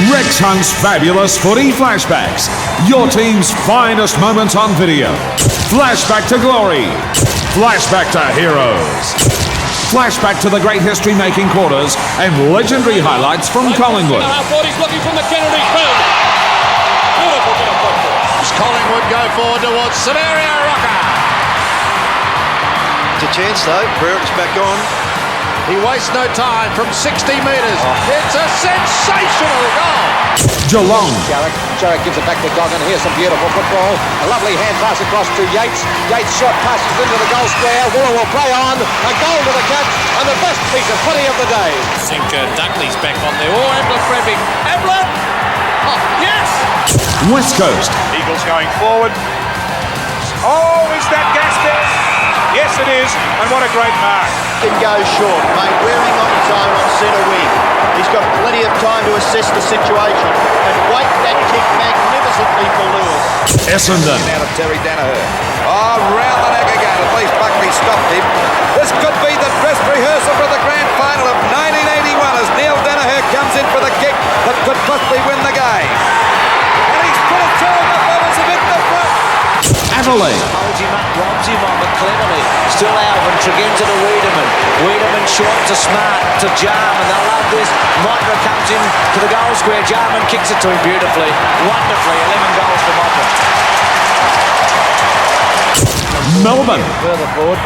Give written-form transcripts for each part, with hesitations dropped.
Rex Hunt's fabulous footy flashbacks. Your team's finest moments on video. Flashback to glory. Flashback to heroes. Flashback to the great history-making quarters and legendary highlights from Collingwood. He's looking from the Kennedy field. Beautiful bit of football. Collingwood go forward towards Scenario Rocker. It's a chance though. Brerett's back on. He wastes no time from 60 metres. It's a sensational goal. Geelong. Jarrett gives it back to Goggin. Here's some beautiful football. A lovely hand pass across to Yates. Yates shot passes into the goal square. Wooler will play on. A goal to the catch and the best piece of footy of the day. I think Dunkley's back on there. Oh, Ambler frabbing. Ambler! Oh, yes! West Coast. Eagles going forward. Oh, is that gas there? Yes, it is. And what a great mark. It goes short, mate. Wearing on his own on centre wing. He's got plenty of time to assess the situation and wait that kick magnificently for Lewis. Essendon. Out of Terry Danaher. Oh, round the neck again. At least Buckley stopped him. This could be the dress rehearsal for the grand final of 1981 as Neil Danaher comes in for the kick that could possibly win the game. And he's put it through the bubbles of it the front. Adelaide. Holds him up, robs him on, but cleverly. Still Alvin, Tregenza to Wiedemann. Wiedemann short to Smart to Jarman. They'll love this. Modra comes in to the goal square. Jarman kicks it to him beautifully. Wonderfully. 11 goals for Modra. Melbourne. Further forward.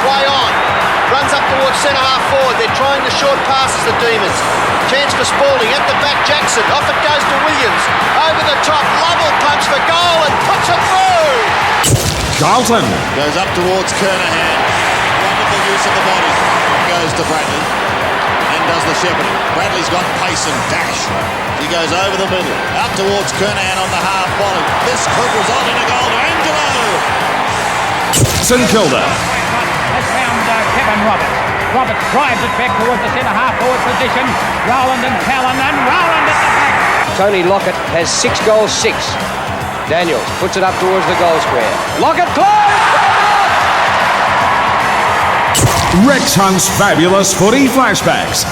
Play on. Runs up towards centre half forward. They're trying the short passes, the Demons. Chance for Spalding. At the back, Jackson. Off it goes to Williams. Over the top. Lovell punch for goal and puts it through. Carlton. Goes up towards Kernahan. Wonderful use of the body. Goes to Bradley. And does the shepherding. Bradley's got pace and dash. He goes over the middle. Out towards Kernahan on the half volley. This could result in a goal to Angelo. St Kilda. Has found Kevin Roberts. Roberts drives it back towards the centre half forward position. Rowland and Callan and Rowland at the back. Tony Lockett has 6 goals, 6. Daniels puts it up towards the goal square. Lockett close! Rex Hunt's fabulous footy flashbacks.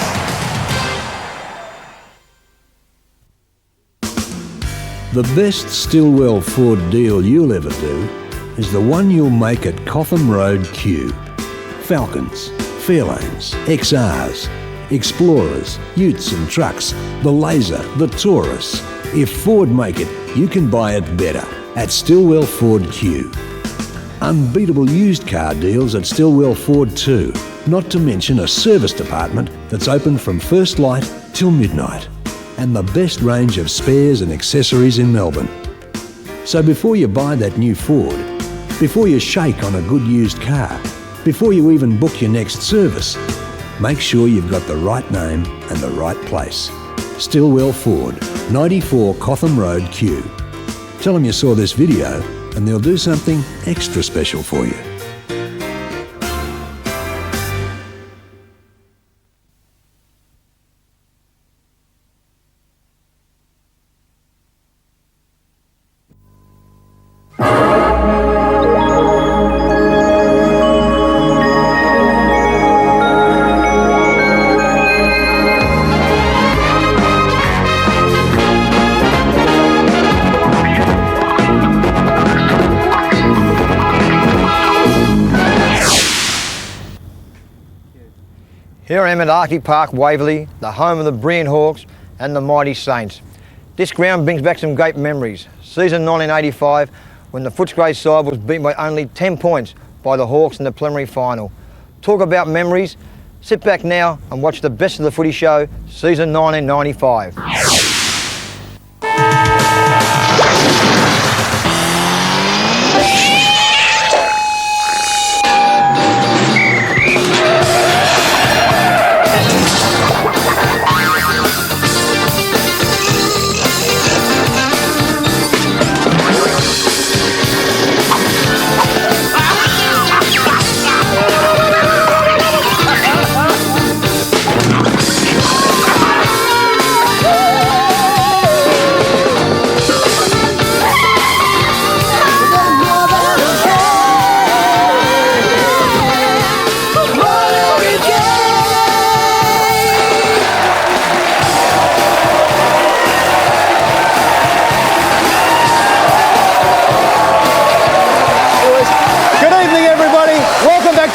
The best Stillwell Ford deal you'll ever do is the one you'll make at Cotham Road Q. Falcons, Fairlanes, XRs, Explorers, Utes and trucks, the Laser, the Taurus. If Ford make it, you can buy it better at Stillwell Ford Q. Unbeatable used car deals at Stillwell Ford too, not to mention a service department that's open from first light till midnight, and the best range of spares and accessories in Melbourne. So before you buy that new Ford, before you shake on a good used car, before you even book your next service, make sure you've got the right name and the right place. Stillwell Ford, 94 Cotham Road Q. Tell them you saw this video and they'll do something extra special for you. Here I am at Archie Park, Waverley, the home of the brilliant Hawks and the mighty Saints. This ground brings back some great memories. Season 1985, when the Footscray side was beaten by only 10 points by the Hawks in the preliminary final. Talk about memories. Sit back now and watch the best of the Footy Show, season 1995.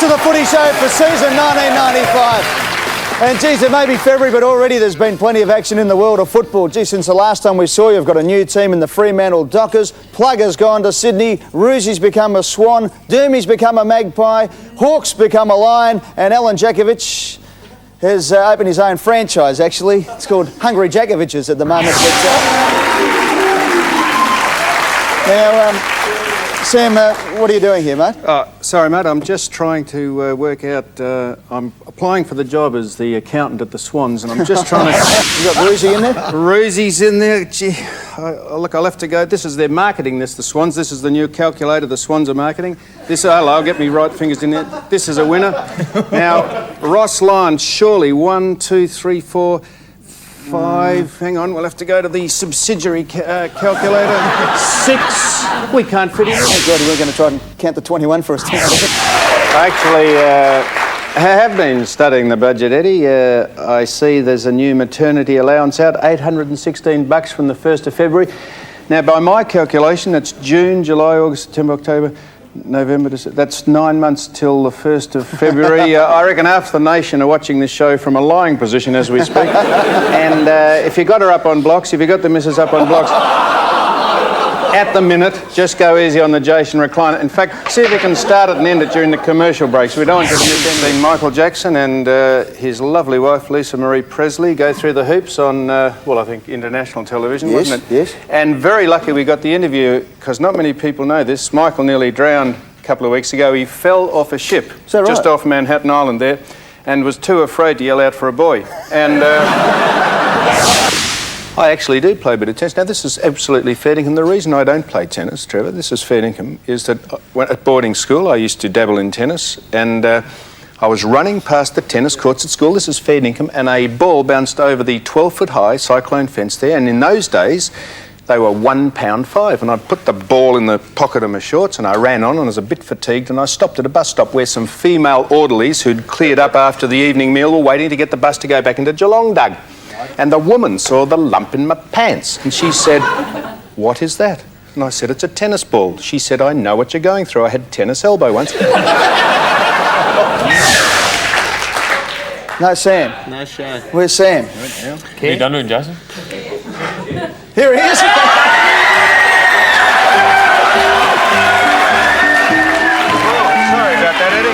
to the Footy Show for season 1995. And geez, it may be February, but already there's been plenty of action in the world of football. Geez, since the last time we saw you, you've got a new team in the Fremantle Dockers. Plugger's gone to Sydney. Roosie's become a Swan. Doomie's become a Magpie. Hawk's become a Lion. And Alan Jakovic has opened his own franchise, actually. It's called Hungry Jakovic's at the moment. Now, Sam, what are you doing here, mate? Sorry, mate, I'm just trying to work out... I'm applying for the job as the accountant at the Swans, and I'm just trying to... You got Roosie in there? Roosie's in there. Gee, look, I'll have to go... This is their marketing, the Swans. This is the new calculator the Swans are marketing. Hello, get me right fingers in there. This is a winner. Now, Ross Lyons, surely 1, 2, 3, 4... 5, hang on, we'll have to go to the subsidiary calculator. 6, we can't fit in. Oh God, we're going to try and count the 21 for us. Actually, I have been studying the budget, Eddie. I see there's a new maternity allowance out, $816 from the 1st of February. Now, by my calculation, that's June, July, August, September, October, November, December. That's 9 months till the 1st of February. I reckon half the nation are watching this show from a lying position as we speak. And if you got her up on blocks, if you got the missus up on blocks, at the minute, just go easy on the Jason recliner. In fact, see if you can start it and end it during the commercial breaks. We don't want to miss anything. Michael Jackson and his lovely wife, Lisa Marie Presley, go through the hoops on, well, I think international television, wasn't it? Yes. And very lucky we got the interview, because not many people know this. Michael nearly drowned a couple of weeks ago. He fell off a ship just off Manhattan Island there and was too afraid to yell out for a boy. And... I actually do play a bit of tennis. Now, this is absolutely fair dinkum. The reason I don't play tennis, Trevor, this is fair dinkum, is that at boarding school I used to dabble in tennis, and I was running past the tennis courts at school, this is fair dinkum, and a ball bounced over the 12-foot-high cyclone fence there, and in those days they were £1.5, and I put the ball in the pocket of my shorts and I ran on and I was a bit fatigued, and I stopped at a bus stop where some female orderlies who'd cleared up after the evening meal were waiting to get the bus to go back into Geelong, Doug. And the woman saw the lump in my pants and she said, "What is that?" And I said, "It's a tennis ball." She said, "I know what you're going through. I had tennis elbow once." No Sam. No show. Where's Sam? What are you done doing, Jason? Here he is. Sorry about that, Eddie.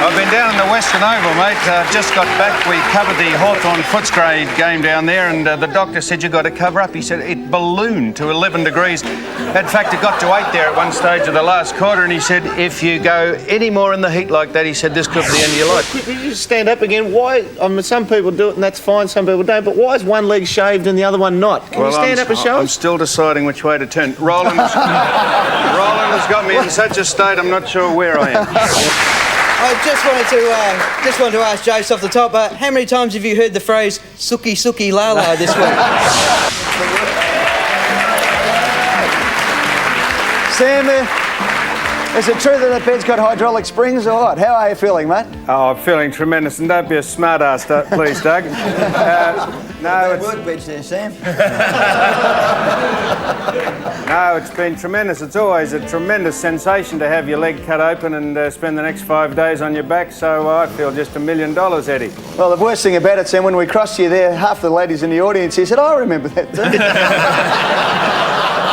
I've been down in the Western Oval, mate. Just got back. We covered the Hawthorn Footscray game down there, and the doctor said you've got to cover up. He said it ballooned to 11 degrees. In fact, it got to 8 there at one stage of the last quarter, and he said if you go any more in the heat like that, he said this could be the end of your life. Could you stand up again? Why? I mean, some people do it, and that's fine. Some people don't. But why is one leg shaved and the other one not? Can you stand up and show us? I'm still deciding which way to turn. Roland has got me in such a state, I'm not sure where I am. I just wanted to ask Jace off the top, how many times have you heard the phrase "suki suki lala" this week? Sam, is it true that the bed's got hydraulic springs or what? How are you feeling, mate? Oh, I'm feeling tremendous, and don't be a smart ass, please, Doug. No, it's... workbench there, Sam. No, it's been tremendous. It's always a tremendous sensation to have your leg cut open and spend the next 5 days on your back, so I feel just $1 million, Eddie. Well, the worst thing about it, Sam, when we crossed you there, half the ladies in the audience here said, "I remember that too."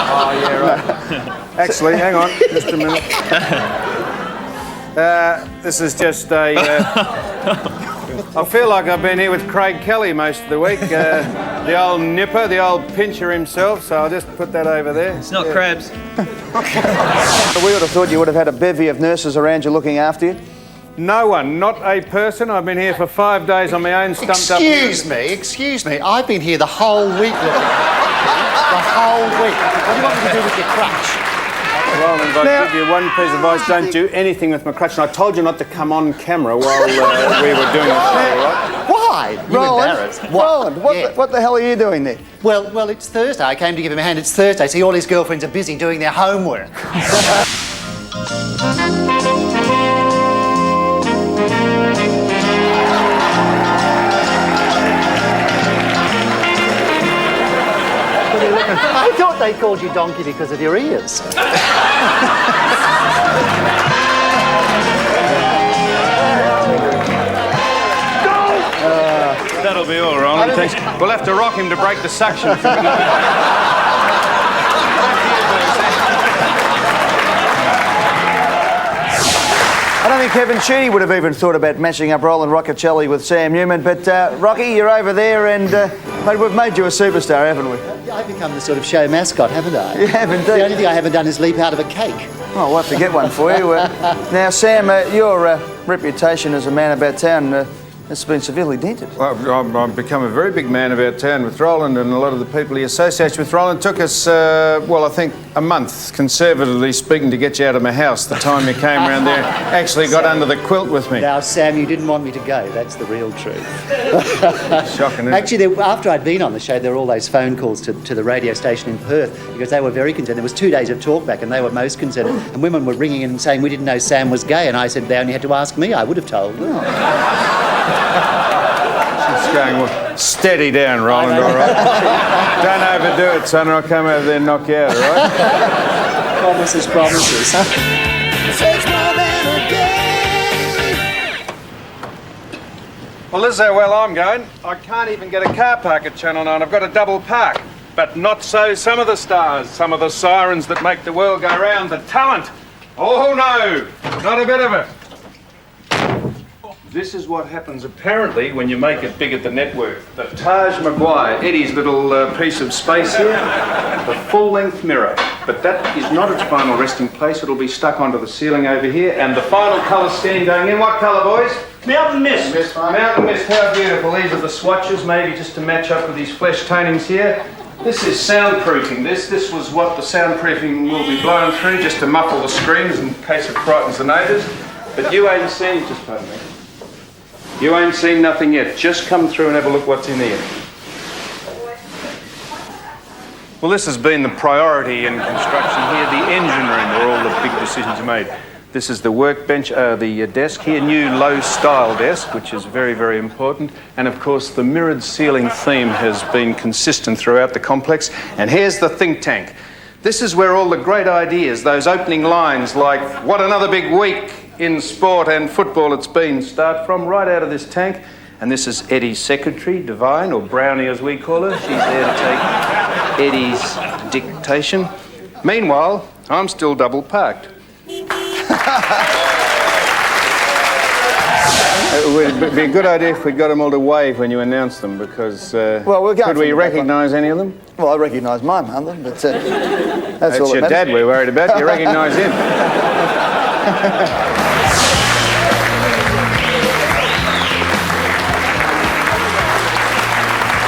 Oh, yeah, right. Actually, hang on, just a minute. This is just a... I feel like I've been here with Craig Kelly most of the week. The old nipper, the old pincher himself, so I'll just put that over there. It's not crabs. We would have thought you would have had a bevy of nurses around you looking after you. No one, not a person. I've been here for 5 days on my own, stumped up. Excuse me. I've been here the whole week looking after you. The whole week. What do you want me to do with your crutch? Well, if I give you one piece of advice, don't do anything with my crutch. And I told you not to come on camera while we were doing this show, right? Why? Roland, what the hell are you doing there? Well, it's Thursday. I came to give him a hand. It's Thursday. See, all his girlfriends are busy doing their homework. I thought they called you Donkey because of your ears. Thanks. We'll have to rock him to break the suction. I don't think Kevin Sheedy would have even thought about matching up Roland Roccacelli with Sam Newman, but Rocky, you're over there and mate, we've made you a superstar, haven't we? I've become the sort of show mascot, haven't I? You have indeed. The only thing I haven't done is leap out of a cake. Oh, we'll have to get one for you. Now, Sam, your reputation as a man about town has been severely dented. Well, I've become a very big man about town with Roland, and a lot of the people he associates with Roland. Took us, well, I think a month, conservatively speaking, to get you out of my house. The time you came around there, actually got under the quilt with me. Now, Sam, you didn't want me to go. That's the real truth. Shocking, isn't Actually, after I'd been on the show, there were all those phone calls to the radio station in Perth because they were very concerned. There was 2 days of talkback and they were most concerned. And women were ringing in and saying, we didn't know Sam was gay. And I said, they only had to ask me. I would have told them. She's going, well, steady down, Roland, all right? Don't overdo it, son, or I'll come over there and knock you out, all right? Promises, promises. Well, this is how well I'm going. I can't even get a car park at Channel 9. I've got a double park. But not so some of the stars, some of the sirens that make the world go round. The talent. Oh, no, not a bit of it. This is what happens, apparently, when you make it big at the network. The McGuire, Eddie's little piece of space here, the full-length mirror. But that is not its final resting place. It'll be stuck onto the ceiling over here. And the final colour scheme going in. What colour, boys? Mountain Mist. Mountain Mist, how beautiful. These are the swatches, maybe just to match up with these flesh tonings here. This is soundproofing. This was what the soundproofing will be blown through, just to muffle the screams in case it frightens the neighbours. But you ain't seen, just pardon me. You ain't seen nothing yet. Just come through and have a look what's in here. Well, this has been the priority in construction here, the engine room where all the big decisions are made. This is the workbench, the desk here, new low-style desk, which is very, very important. And of course, the mirrored ceiling theme has been consistent throughout the complex. And here's the think tank. This is where all the great ideas, those opening lines like, what another big week in sport and football it's been, start from, right out of this tank. And this is Eddie's secretary, Divine, or Brownie as we call her. She's there to take Eddie's dictation. Meanwhile, I'm still double parked. It would be a good idea if we got them all to wave when you announce them, because could we recognise any of them? Well, I recognise my mother, but that's all your that dad we're worried about. You recognise him.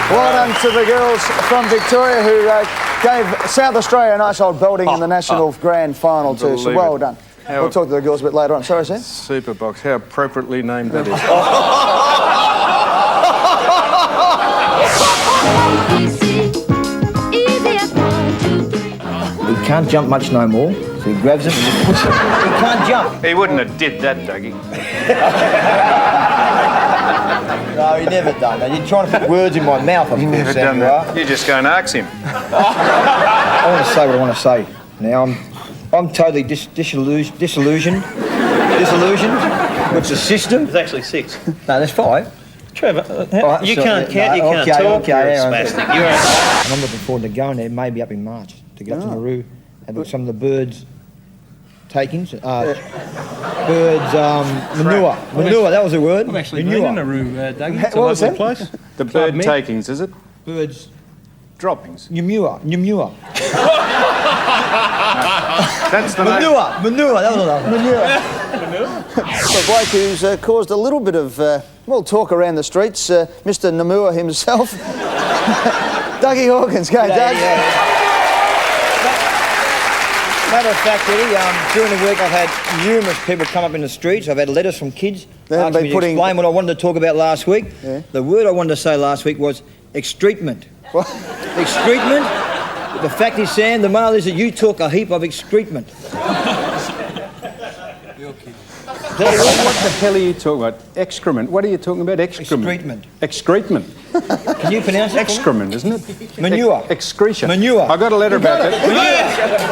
Well done to the girls from Victoria who gave South Australia a nice old belting in the National Grand Final too, so well done. We'll talk to the girls a bit later on. Sorry, Sam? Superbox, how appropriately named that He can't jump much no more, so he grabs it and just puts it. He can't jump. He wouldn't have did that, Dougie. No, he never done that. You're trying to put words in my mouth. He never done that. You're just going to ask him. I want to say what I want to say. Now, I'm totally disillusioned with the system. There's actually 6. No, there's 5. Trevor, you can't count, you can't talk. You're a spastic. And I'm looking forward to going there, maybe up in March, to go to Nauru, have some of the birds takings. Birds, manure. Manure, that was a word. I've actually been in Nauru, Dougie. It's a lovely place. The bird takings, is it? Birds. Droppings. Manure. That's the Manure, that was another. Manure. A bloke who's caused a little bit of, talk around the streets, Mr. Namua himself. Dougie Hawkins, go, Doug. Matter of fact, Eddie, during the week I've had numerous people come up in the streets. I've had letters from kids asking me to explain what I wanted to talk about last week. Yeah. The word I wanted to say last week was excretement. What? Excretement? The fact is, Sam, the mail is that you took a heap of excretement. You're kidding. What the hell are you talking about? Excrement. What are you talking about? Excrement. Excrement. Can you pronounce it? Excrement, isn't it? Manure. Excretion. Manure. I got a letter about that.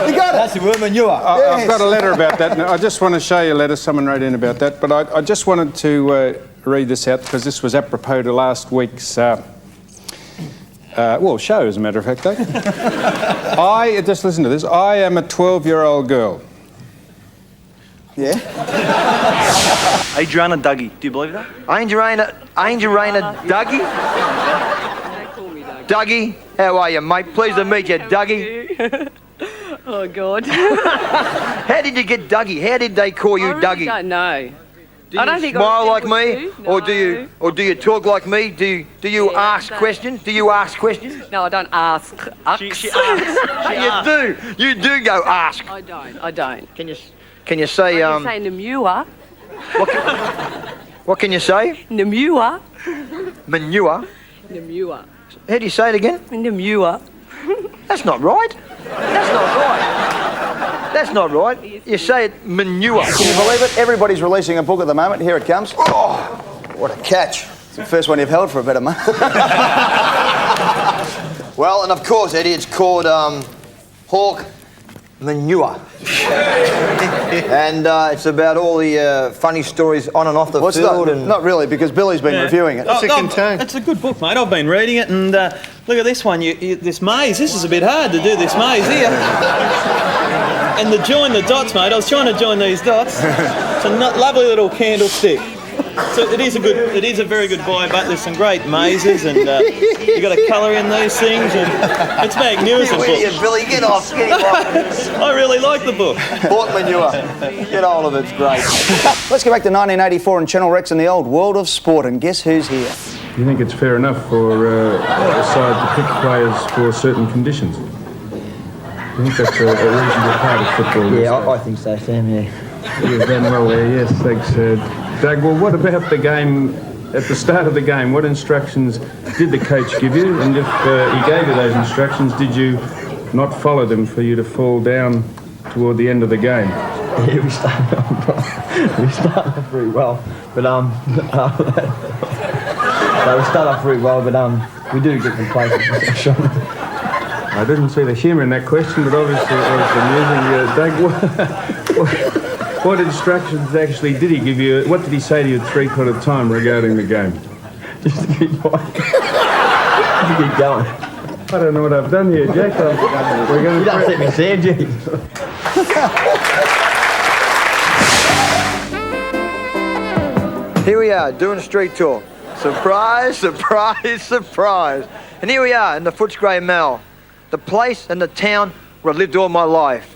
You got it. That's the word, manure. I've got a letter about that. Now, I just want to show you a letter someone wrote in about that, but I just wanted to read this out because this was apropos to last week's Show, as a matter of fact, though. Just listen to this. I am a 12-year-old girl. Yeah? Adriana Dougie, do you believe that? Adriana Dougie? Dougie, how are you, mate? Pleased to meet you, Dougie. Oh, God. How did you get Dougie? How did they call you Dougie? I don't know. Do you smile like me, or do you talk like me? Do you ask questions? Do you ask questions? No, I don't ask. She asks. You do go ask. I don't. Can you say I can say Namua. What can you say? Namua. Manure. Namua. How do you say it again? Namua. That's not right. That's not right. You say it manure. Can you believe it? Everybody's releasing a book at the moment. Here it comes. Oh, what a catch. It's the first one you've held for about a month. Well, and of course, Eddie, it's called Hawk Manure. And it's about all the funny stories on and off the field. Not really, because Billy's been reviewing it. It's a good book, mate. I've been reading it, and look at this one. This maze. This is a bit hard to do. This maze here. And to join the dots, mate. I was trying to join these dots. It's a lovely little candlestick. So it is a very good buy, but there's some great mazes, and you've got to colour in these things, and it's magnificent. Billy, get off. I really like the book. Hawk Manure. Get hold of it, it's great. Let's go back to 1984 and Channel Rex in the old world of sport, and guess who's here? Do you think it's fair enough for a side to pick players for certain conditions? Do you think that's a reasonable part of football? Yeah, I think so, Sam, yeah. You've done well there, yes, thanks, Doug. Well, what about the game, at the start of the game, what instructions did the coach give you? And if he gave you those instructions, did you not follow them for you to fall down toward the end of the game? Yeah, we started off very well, but we start off very well, but we do get complacent. I didn't see the humour in that question, but obviously it was amusing. Doug, what instructions actually did he give you? What did he say to you at three-quarter time regarding the game? Just to keep going. Just keep going. I don't know what I've done here, Jack. We're going to... You don't let me see it, Jake. Here we are, doing a street talk. Surprise, surprise, surprise. And here we are in the Footscray Mall, the place and the town where I lived all my life.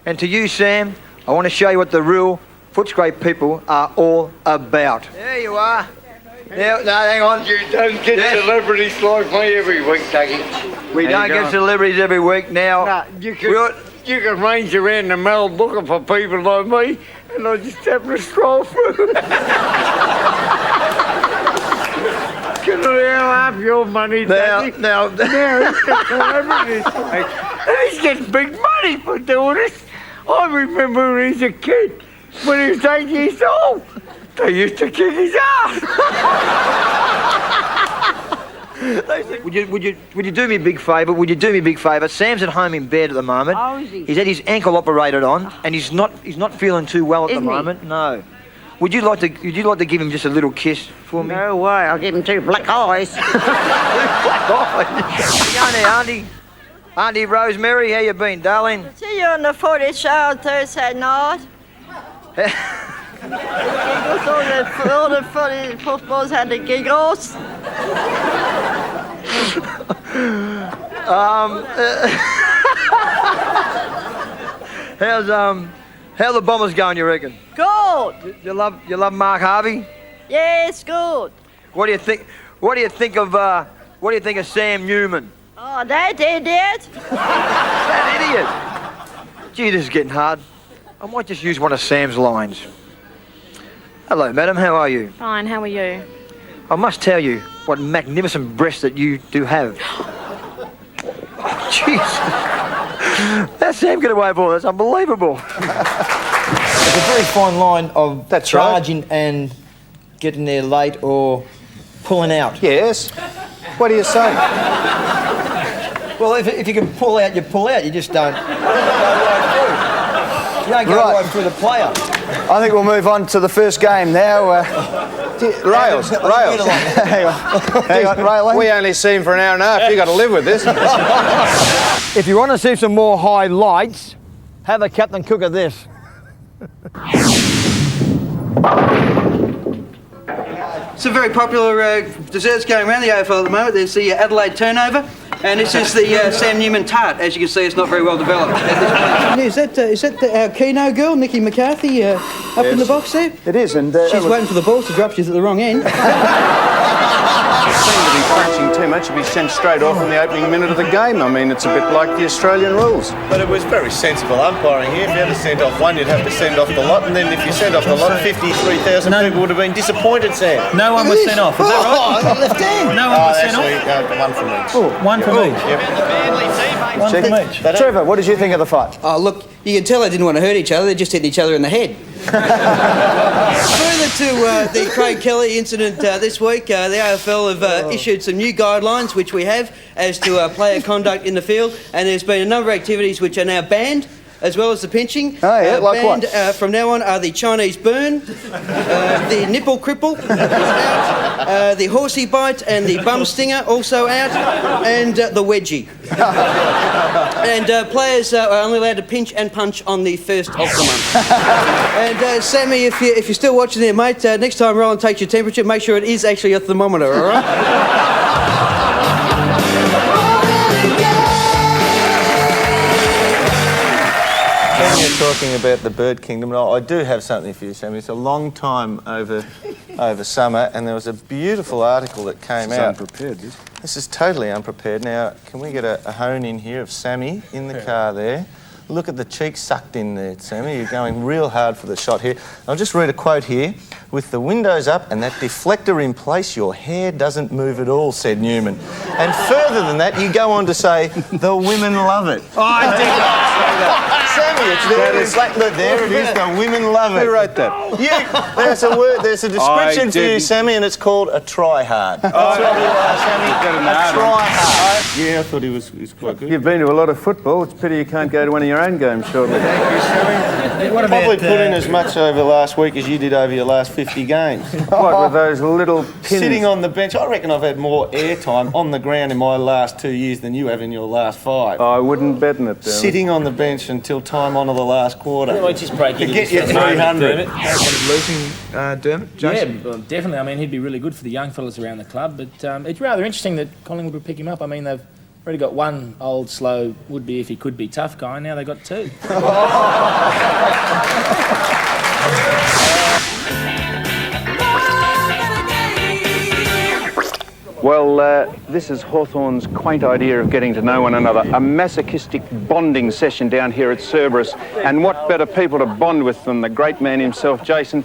And to you, Sam, I want to show you what the real Footscray people are all about. There you are. No, hang on. You don't get celebrities like me every week, Dougie. We don't get celebrities every week now. No, you can range around the mall looking for people like me, and I just happen to scroll through. Can I have your money, Dougie? Now he's got celebrities. And he's getting big money for doing this. I remember when he was a kid, when he was 8 years old, they used to kick his ass. Would you do me a big favour? Would you do me a big favour? Sam's at home in bed at the moment. Oh, is he? He's had his ankle operated on, and he's not feeling too well at the moment. No. Would you like to give him just a little kiss for me? No way. I'll give him two black eyes. Black eyes. Auntie Rosemary, how you been, darling? See you on the Footy Show Thursday night. all the footy footballs had the giggles. How the Bombers going, you reckon? Good. You love Mark Harvey? Yes, good. What do you think of Sam Newman? Oh, that idiot. That idiot. Gee, this is getting hard. I might just use one of Sam's lines. Hello, madam, how are you? Fine, how are you? I must tell you what magnificent breasts that you do have. Jesus. That Sam get away with all. That's unbelievable. It's a very fine line of charging and getting there late or pulling out. Yes. What do you say? Well, if you can pull out, you pull out. You just don't go right through. You don't go right through the player. I think we'll move on to the first game now. Rails. Hang on, Rayleigh. We only see him for an hour and a half. You've got to live with this. If you want to see some more highlights, have a Captain Cook of this. Some very popular desserts going around the AFL at the moment. There's the Adelaide turnover, and this is the Sam Newman tart. As you can see, it's not very well developed. Is that our Keno girl, Nikki McCarthy, up in the box there? It is, and she's waiting for the balls to drop. She's at the wrong end. Seem to be crunching too much. He'll be sent straight off in the opening minute of the game. I mean, it's a bit like the Australian rules. But it was very sensible umpiring here. If you ever sent off one, you'd have to send off the lot, and then if you sent off the lot, 53,000 people would have been disappointed, Sam. No one was sent off, is that right? Oh, left hand. No one was sent off? One from each. One from each? Yep. One from each. Trevor, what did you think of the fight? Oh, look, you can tell they didn't want to hurt each other. They just hit each other in the head. Further to the Craig Kelly incident this week, the AFL have issued some new guidelines, which we have, as to player conduct in the field, and there's been a number of activities which are now banned, as well as the pinching. Oh, yeah, like banned, what? from now on are the Chinese burn, the nipple cripple, out, the horsey bite and the bum stinger also out, and the wedgie. And players are only allowed to pinch and punch on the first of the month. And Sammy, if you're still watching there, mate, next time Roland takes your temperature, make sure it is actually a thermometer, all right? When you're talking about the bird kingdom, and I do have something for you, Sammy. It's a long time over summer, and there was a beautiful article that came out. Unprepared, This is totally unprepared. Now, can we get a hone in here of Sammy in the car there? Look at the cheeks sucked in there, Sammy. You're going real hard for the shot here. I'll just read a quote here. With the windows up and that deflector in place, your hair doesn't move at all, said Newman. And further than that, you go on to say, the women love it. Oh, I did not say that. Sammy, it's there. Look, there it is. The women love it. Who wrote that? You. There's a word. There's a description for you, Sammy, and it's called a try-hard. That's what you are, Sammy. A try-hard. Yeah, I thought he was quite good. You've been to a lot of football. It's a pity you can't go to one of your own games shortly. Thank you, Sammy. What about, probably put in as much over last week as you did over your last 50 games. What, with those little pins? Sitting on the bench. I reckon I've had more airtime on the ground in my last 2 years than you have in your last 5. I wouldn't bet on it, Dermot. Sitting on the bench until time on to the last quarter. Yeah, well, just break to get you 300. Losing Dermot, Jason? Yeah, well, definitely. I mean, he'd be really good for the young fellas around the club, but it's rather interesting that Collingwood would pick him up. I mean, they've already got one old, slow, would-be if he could be tough guy, and now they've got 2. Well, this is Hawthorn's quaint idea of getting to know one another. A masochistic bonding session down here at Cerberus. And what better people to bond with than the great man himself, Jason.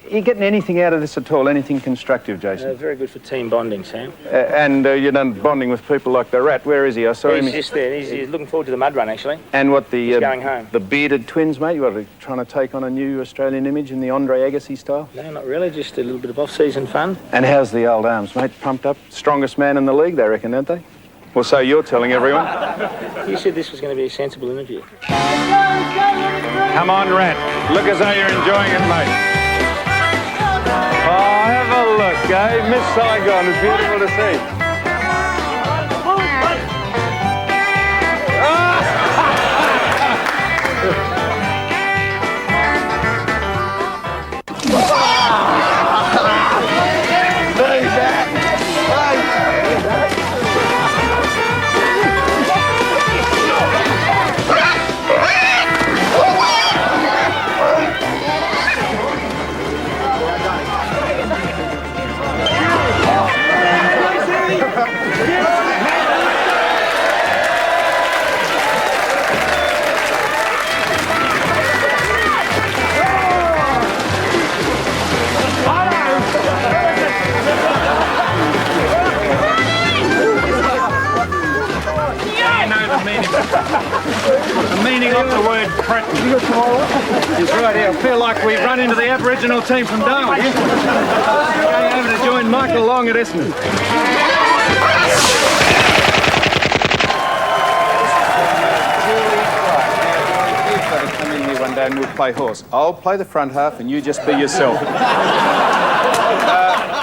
Are you getting anything out of this at all? Anything constructive, Jason? Very good for team bonding, Sam. And you're done bonding with people like the Rat. Where is he? I saw him. He's just there. He's looking forward to the mud run, actually. And what the... He's going home. The bearded twins, mate? You are trying to take on a new Australian image in the Andre Agassi style? No, not really. Just a little bit of off-season fun. And how's the old arms, mate? Pumped up? Strongest man in the league, they reckon, aren't they? Well, so you're telling everyone. You said this was going to be a sensible interview. Come on, Rat. Look as though you're enjoying it, mate. Oh, have a look, eh? Miss Saigon is beautiful to see. The meaning of the word cretin is right here. I feel like we've run into the Aboriginal team from Darwin. Going over to join Michael Long at Essendon. You've got to come in here one day and we'll play horse. I'll play the front half and you just be yourself.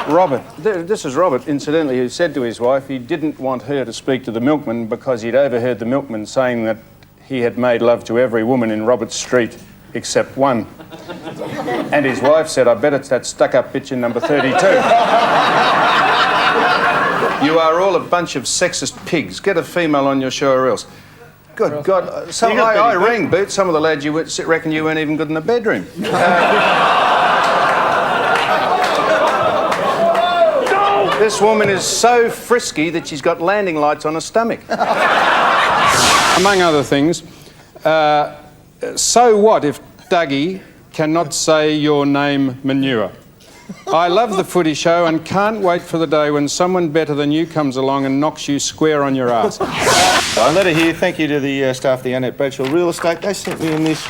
Robert. This is Robert, incidentally, who said to his wife he didn't want her to speak to the milkman because he'd overheard the milkman saying that he had made love to every woman in Robert Street except one. And his wife said, I bet it's that stuck-up bitch in number 32. You are all a bunch of sexist pigs. Get a female on your show or else. Good God. I rang Boot. Some of the lads you reckon you weren't even good in the bedroom. This woman is so frisky that she's got landing lights on her stomach. Among other things, so what if Dougie cannot say your name manure? I love the Footy Show and can't wait for the day when someone better than you comes along and knocks you square on your ass. A letter here, thank you to the staff of the Annette Bradshaw Real Estate. They sent me in this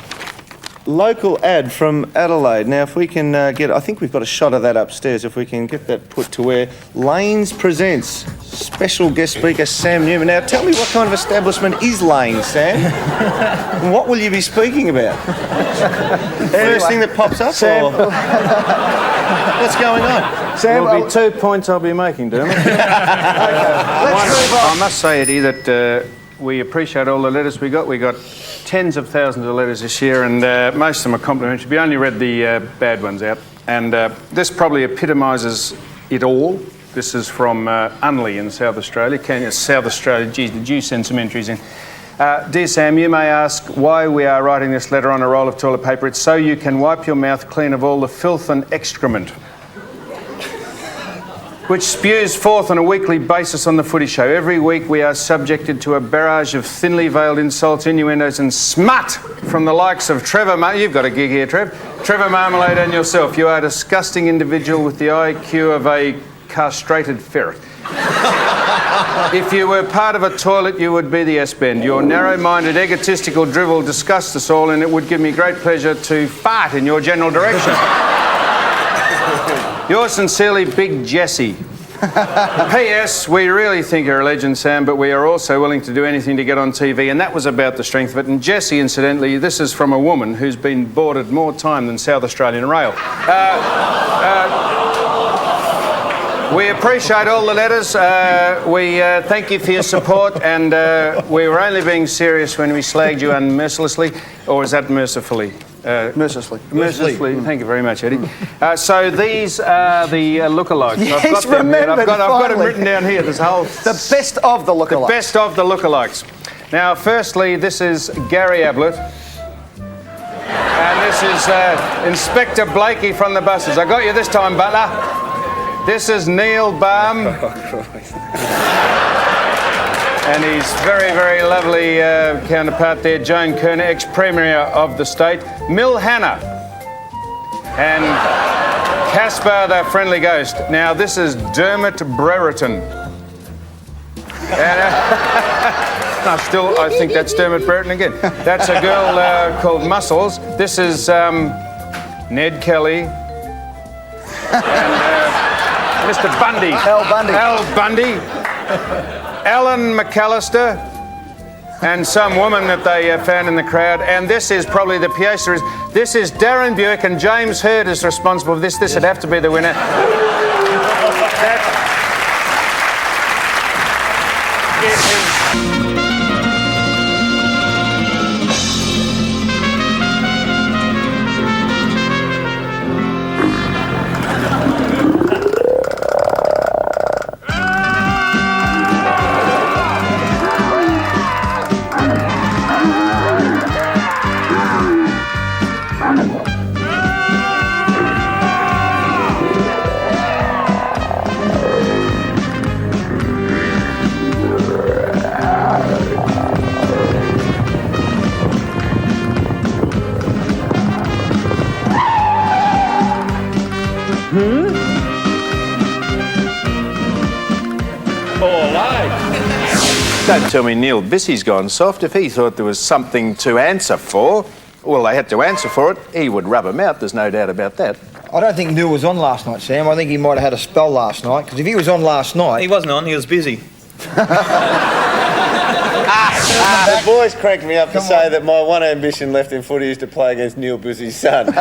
local ad from Adelaide. Now, if we can get... I think we've got a shot of that upstairs. If we can get that put to where Lanes presents special guest speaker Sam Newman. Now, tell me what kind of establishment is Lanes, Sam? And what will you be speaking about? First thing that pops up, Sam? Or... What's going on? Sam, will be 2 points I'll be making, Dermot. Okay, let's move on. I must say, Eddie, that we appreciate all the letters we got. We got tens of thousands of letters this year, and most of them are complimentary. We only read the bad ones out. And this probably epitomises it all. This is from Unley in South Australia. South Australia, geez, did you send some entries in? Dear Sam, you may ask why we are writing this letter on a roll of toilet paper. It's so you can wipe your mouth clean of all the filth and excrement which spews forth on a weekly basis on the Footy Show. Every week we are subjected to a barrage of thinly veiled insults, innuendos and smut from the likes of Trevor You've got a gig here, Trev. Trevor Marmalade and yourself. You are a disgusting individual with the IQ of a castrated ferret. If you were part of a toilet, you would be the S-bend. Your narrow-minded, egotistical drivel disgusts us all, and it would give me great pleasure to fart in your general direction. Yours sincerely, Big Jessie. P.S. We really think you're a legend, Sam, but we are also willing to do anything to get on TV, and that was about the strength of it. And Jessie, incidentally, this is from a woman who's been boarded more time than South Australian Rail. We appreciate all the letters. We thank you for your support, and we were only being serious when we slagged you unmercilessly, or is that mercifully? Mercilessly. Mercilessly. Thank you very much, Eddie. So these are the lookalikes. Yes, I've got them here. I've got them written down here. There's a whole... The best of the lookalikes. The best of the lookalikes. Now, firstly, this is Gary Ablett. And this is Inspector Blakey from the buses. I got you this time, Butler. This is Neil Baum. And his very, very lovely counterpart there, Joan Kerner, ex-Premier of the state. Mill Hanna. And Caspar, the Friendly Ghost. Now, this is Dermot Brereton. And, I think that's Dermot Brereton again. That's a girl called Muscles. This is Ned Kelly. And Mr. Bundy. Al Bundy. Al Bundy. Alan McAllister. And some woman that they found in the crowd. And this is probably the pièce de résistance. This is Darren Buick, and James Hurd is responsible for this. This would have to be the winner. Don't tell me Neil Bissy's gone soft. If he thought there was something to answer for, well, they had to answer for it, he would rub them out, there's no doubt about that. I don't think Neil was on last night, Sam. I think he might have had a spell last night, because if he was on last night... He wasn't on, he was busy. The boys cranked me up to say that my one ambition left in footy is to play against Neil Busy's son. But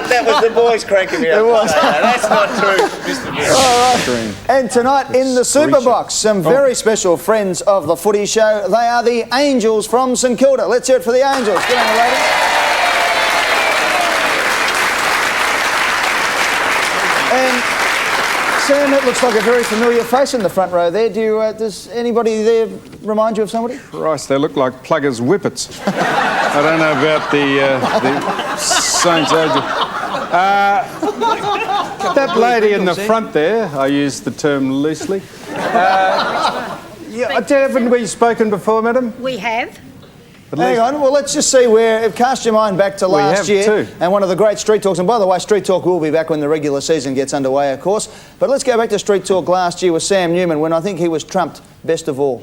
that was the boys cranking me up to say that. That's not true, Mr. Bussy. All right. And tonight in the Super Box, some very special friends of the Footy Show. They are the Angels from St Kilda. Let's hear it for the Angels. Good on you, ladies. And Sam, it looks like a very familiar face in the front row there. Does anybody there remind you of somebody? Christ, they look like Pluggers Whippets. I don't know about the Saints Angel. That lady in the front there, I use the term loosely. Haven't we spoken before, madam? We have. Hang on, well, let's just see where... Cast your mind back to last year. Too. And one of the great Street Talks. And by the way, Street Talk will be back when the regular season gets underway, of course. But let's go back to Street Talk last year with Sam Newman, when I think he was trumped best of all.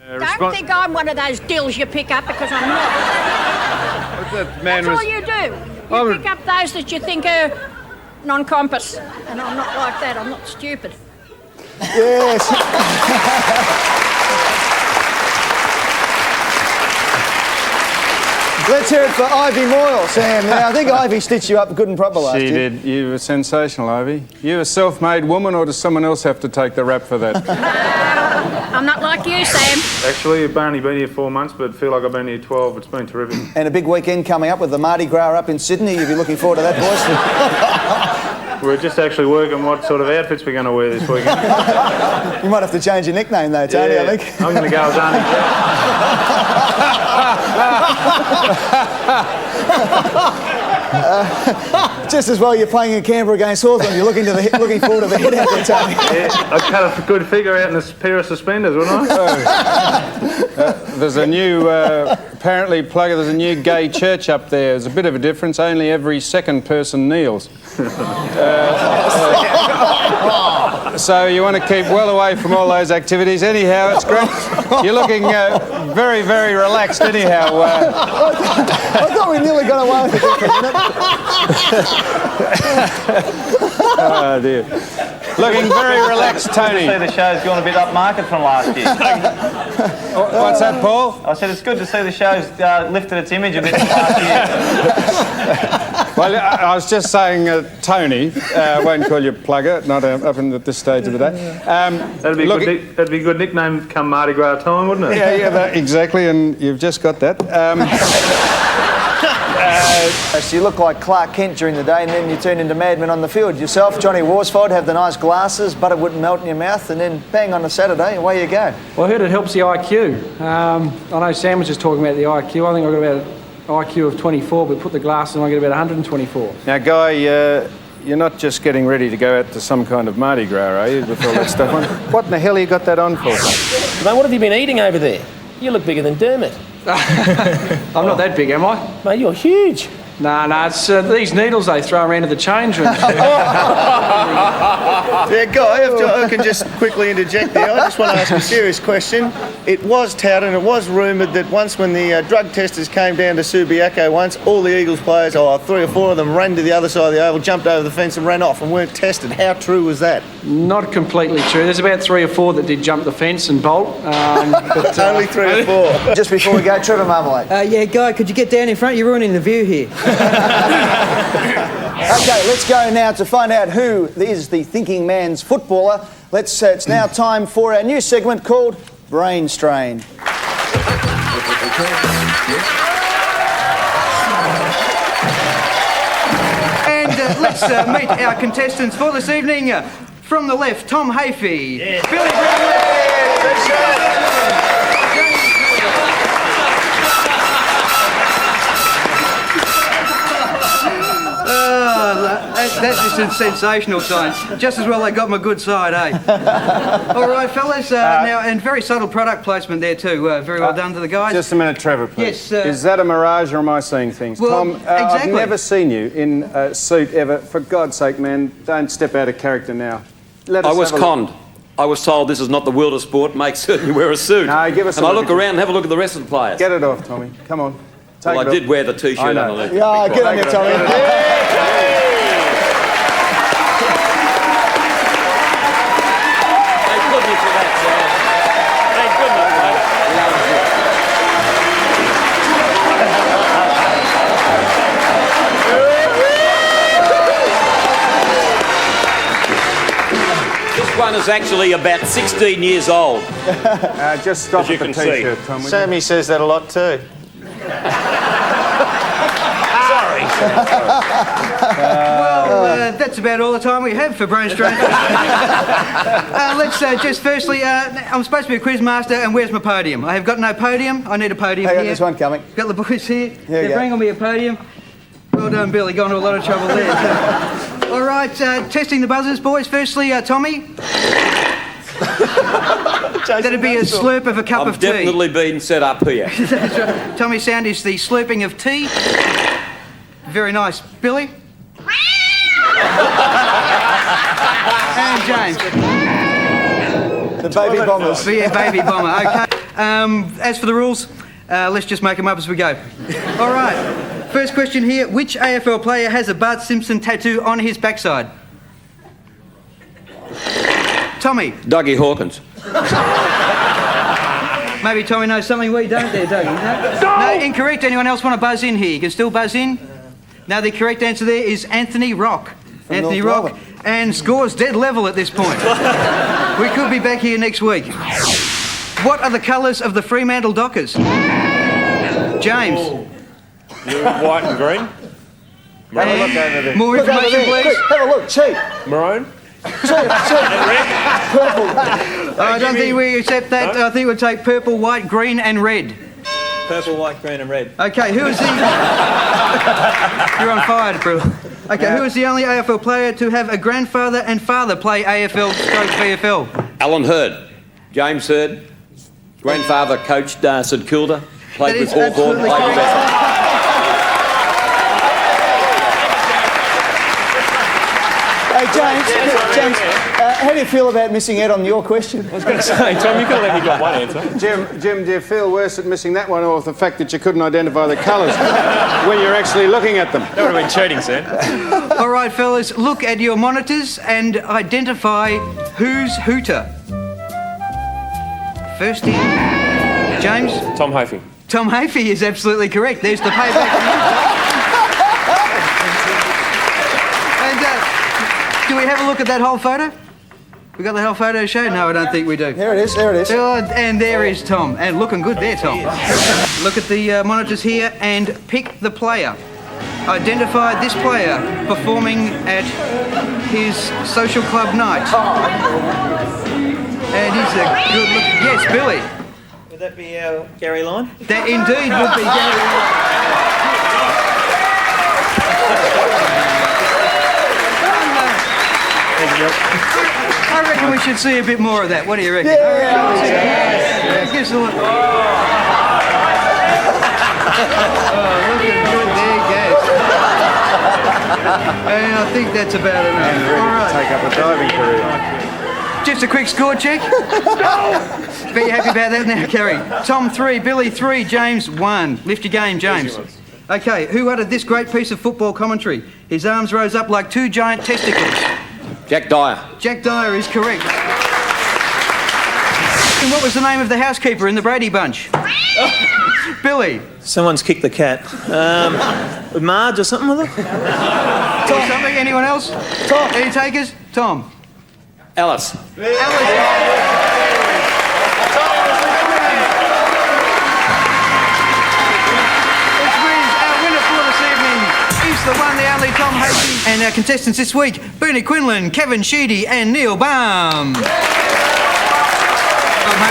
Don't think I'm one of those dills you pick up, because I'm not. That's all you do. You pick up those that you think are non-compass. And I'm not like that. I'm not stupid. Yes. Let's hear it for Ivy Moyle, Sam. Now, I think Ivy stitched you up good and proper last year. She did. You were sensational, Ivy. You a self-made woman, or does someone else have to take the rap for that? I'm not like you, Sam. Actually, I've only been here 4 months, but feel like I've been here 12. It's been terrific. And a big weekend coming up with the Mardi Gras up in Sydney. You'll be looking forward to that, boys. We're just actually working what sort of outfits we're going to wear this weekend. You might have to change your nickname, though, Tony, yeah, I think. I'm going to go as Arnie. Just as well you're playing in Canberra against Hawthorn. You're looking forward to the hit out there, Tony. Yeah, I'd cut a good figure out in a pair of suspenders, wouldn't I? There's a new, apparently, Plugger, there's a new gay church up there. There's a bit of a difference. Only every second person kneels. So you want to keep well away from all those activities. Anyhow, it's great. You're looking very, very relaxed anyhow. I thought we nearly got away with it for a minute. Oh, dear. Looking very relaxed, Tony. The show's gone a bit upmarket from last year. What's that, Paul? I said it's good to see the show's lifted its image a bit from last year. Well, I was just saying, Tony, I won't call you Plugger, not up at this stage of the day. That'd be a good nickname come Mardi Gras time, wouldn't it? Yeah, exactly, and you've just got that. So you look like Clark Kent during the day, and then you turn into Madman on the field. Yourself, Johnny Worsfold, have the nice glasses, butter wouldn't melt in your mouth, and then bang on a Saturday, away you go. Well, I heard it helps the IQ. I know Sam was just talking about the IQ. I think I've got about an IQ of 24, but put the glasses on, I get about 124. Now, Guy, you're not just getting ready to go out to some kind of Mardi Gras, are you, with all that stuff on? What in the hell you got that on for? Mate, what have you been eating over there? You look bigger than Dermot. I'm not that big, am I? Mate, you're huge. No, it's these needles they throw around to the change room. Yeah, Guy, if I can just quickly interject there, I just want to ask a serious question. It was touted and it was rumoured that once when the drug testers came down to Subiaco once, all the Eagles players, 3 or 4 of them, ran to the other side of the oval, jumped over the fence and ran off and weren't tested. How true was that? Not completely true. There's about 3 or 4 that did jump the fence and bolt. But, only 3 or 4. Just before we go, Trevor Marmalade. Yeah, Guy, could you get down in front? You're ruining the view here. Okay, let's go now to find out who is the thinking man's footballer. It's now time for our new segment called Brain Strain. And let's meet our contestants for this evening. From the left, Tom Hafey. Yes. Billy Brown. That's just a sensational science. Just as well they got my good side, eh? All right, fellas. Now, and very subtle product placement there too. Very well done to the guys. Just a minute, Trevor, please. Yes. Is that a mirage or am I seeing things? Well, Tom, exactly. I've never seen you in a suit ever. For God's sake, man, don't step out of character now. I was conned. I was told this is not the world of sport. Make certain you wear a suit. No, give us. And I look around and have a look at the rest of the players. Get it off, Tommy. Come on. Well, I did wear the T-shirt underneath. Yeah, get on you, Tommy. one is actually about 16 years old. Just stop As you at the can see. T-shirt, Tom. will you? Sammy says that a lot too. Well, that's about all the time we have for Brain Strain. Let's just firstly, I'm supposed to be a quiz master, and where's my podium? I have got no podium. I need a podium Hang here. on, there's one coming. Got the boys here. Here we They're go. bringing me a podium. Well done, Billy. Gone to a lot of trouble there. All right, testing the buzzers, boys. Firstly, Tommy. That'd be a slurp of a cup of tea. I've definitely been set up here. That's right. Tommy's sound is the slurping of tea. Very nice. Billy? And James. The baby bombers. Yeah, baby bomber. Okay. As for the rules, let's just make them up as we go. All right. First question here. Which AFL player has a Bart Simpson tattoo on his backside? Tommy. Dougie Hawkins. Maybe Tommy knows something we don't there, Dougie. No, incorrect. Anyone else want to buzz in here? You can still buzz in. No, the correct answer there is Anthony Rock. Anthony North Rock. Melbourne. And scores dead level at this point. We could be back here next week. What are the colours of the Fremantle Dockers? James. Blue, white and green. Have a look over there. More Look over information, there. please. Quick, have a look. Cheap. Maroon. Cheap. Purple. I don't think we accept that. I think we'll take purple, white, green and red. Purple, white, green and red. Okay, who is the... You're on fire, bro. Okay, who is the only AFL player to have a grandfather and father play AFL/VFL? Alan Hurd. James Hurd. Grandfather coached St Kilda. Played That with is Hawthorn. absolutely Played with correct. Essendon. Hey, James, how do you feel about missing out on your question? I was going to say, Tom, you could have let me got one answer. Jim, do you feel worse at missing that one or the fact that you couldn't identify the colours when you're actually looking at them? That would have been cheating, sir. All right, fellas, look at your monitors and identify who's hooter. First in, James. Tom Hafey. Tom Hafey is absolutely correct. There's the payback. And do we have a look at that whole photo? We got the whole photo to show? No, I don't think we do. There it is, there it is. And there is Tom. And looking good there, Tom. Look at the monitors here and pick the player. Identify this player performing at his social club night. And he's a good look. Yes, Billy. Would that be our Gary Line? That indeed would be Gary Line. I reckon we should see a bit more of that. What do you reckon? Yeah. Give us a look. Oh, looking good there, guys. And I think that's about enough. All right. Take up a diving career. Just a quick score check. Be happy about that now, Kerry. Tom 3, Billy 3, James 1. Lift your game, James. Okay, who uttered this great piece of football commentary? His arms rose up like two giant testicles. Jack Dyer. Jack Dyer is correct. And what was the name of the housekeeper in the Brady Bunch? Billy. Someone's kicked the cat. With Marge or something with it? Tom. Something? Anyone else? Tom. Any takers? Tom. Alice. The one, the only Tom Hafey. And our contestants this week, Bernie Quinlan, Kevin Sheedy and Neil Baum. Mate,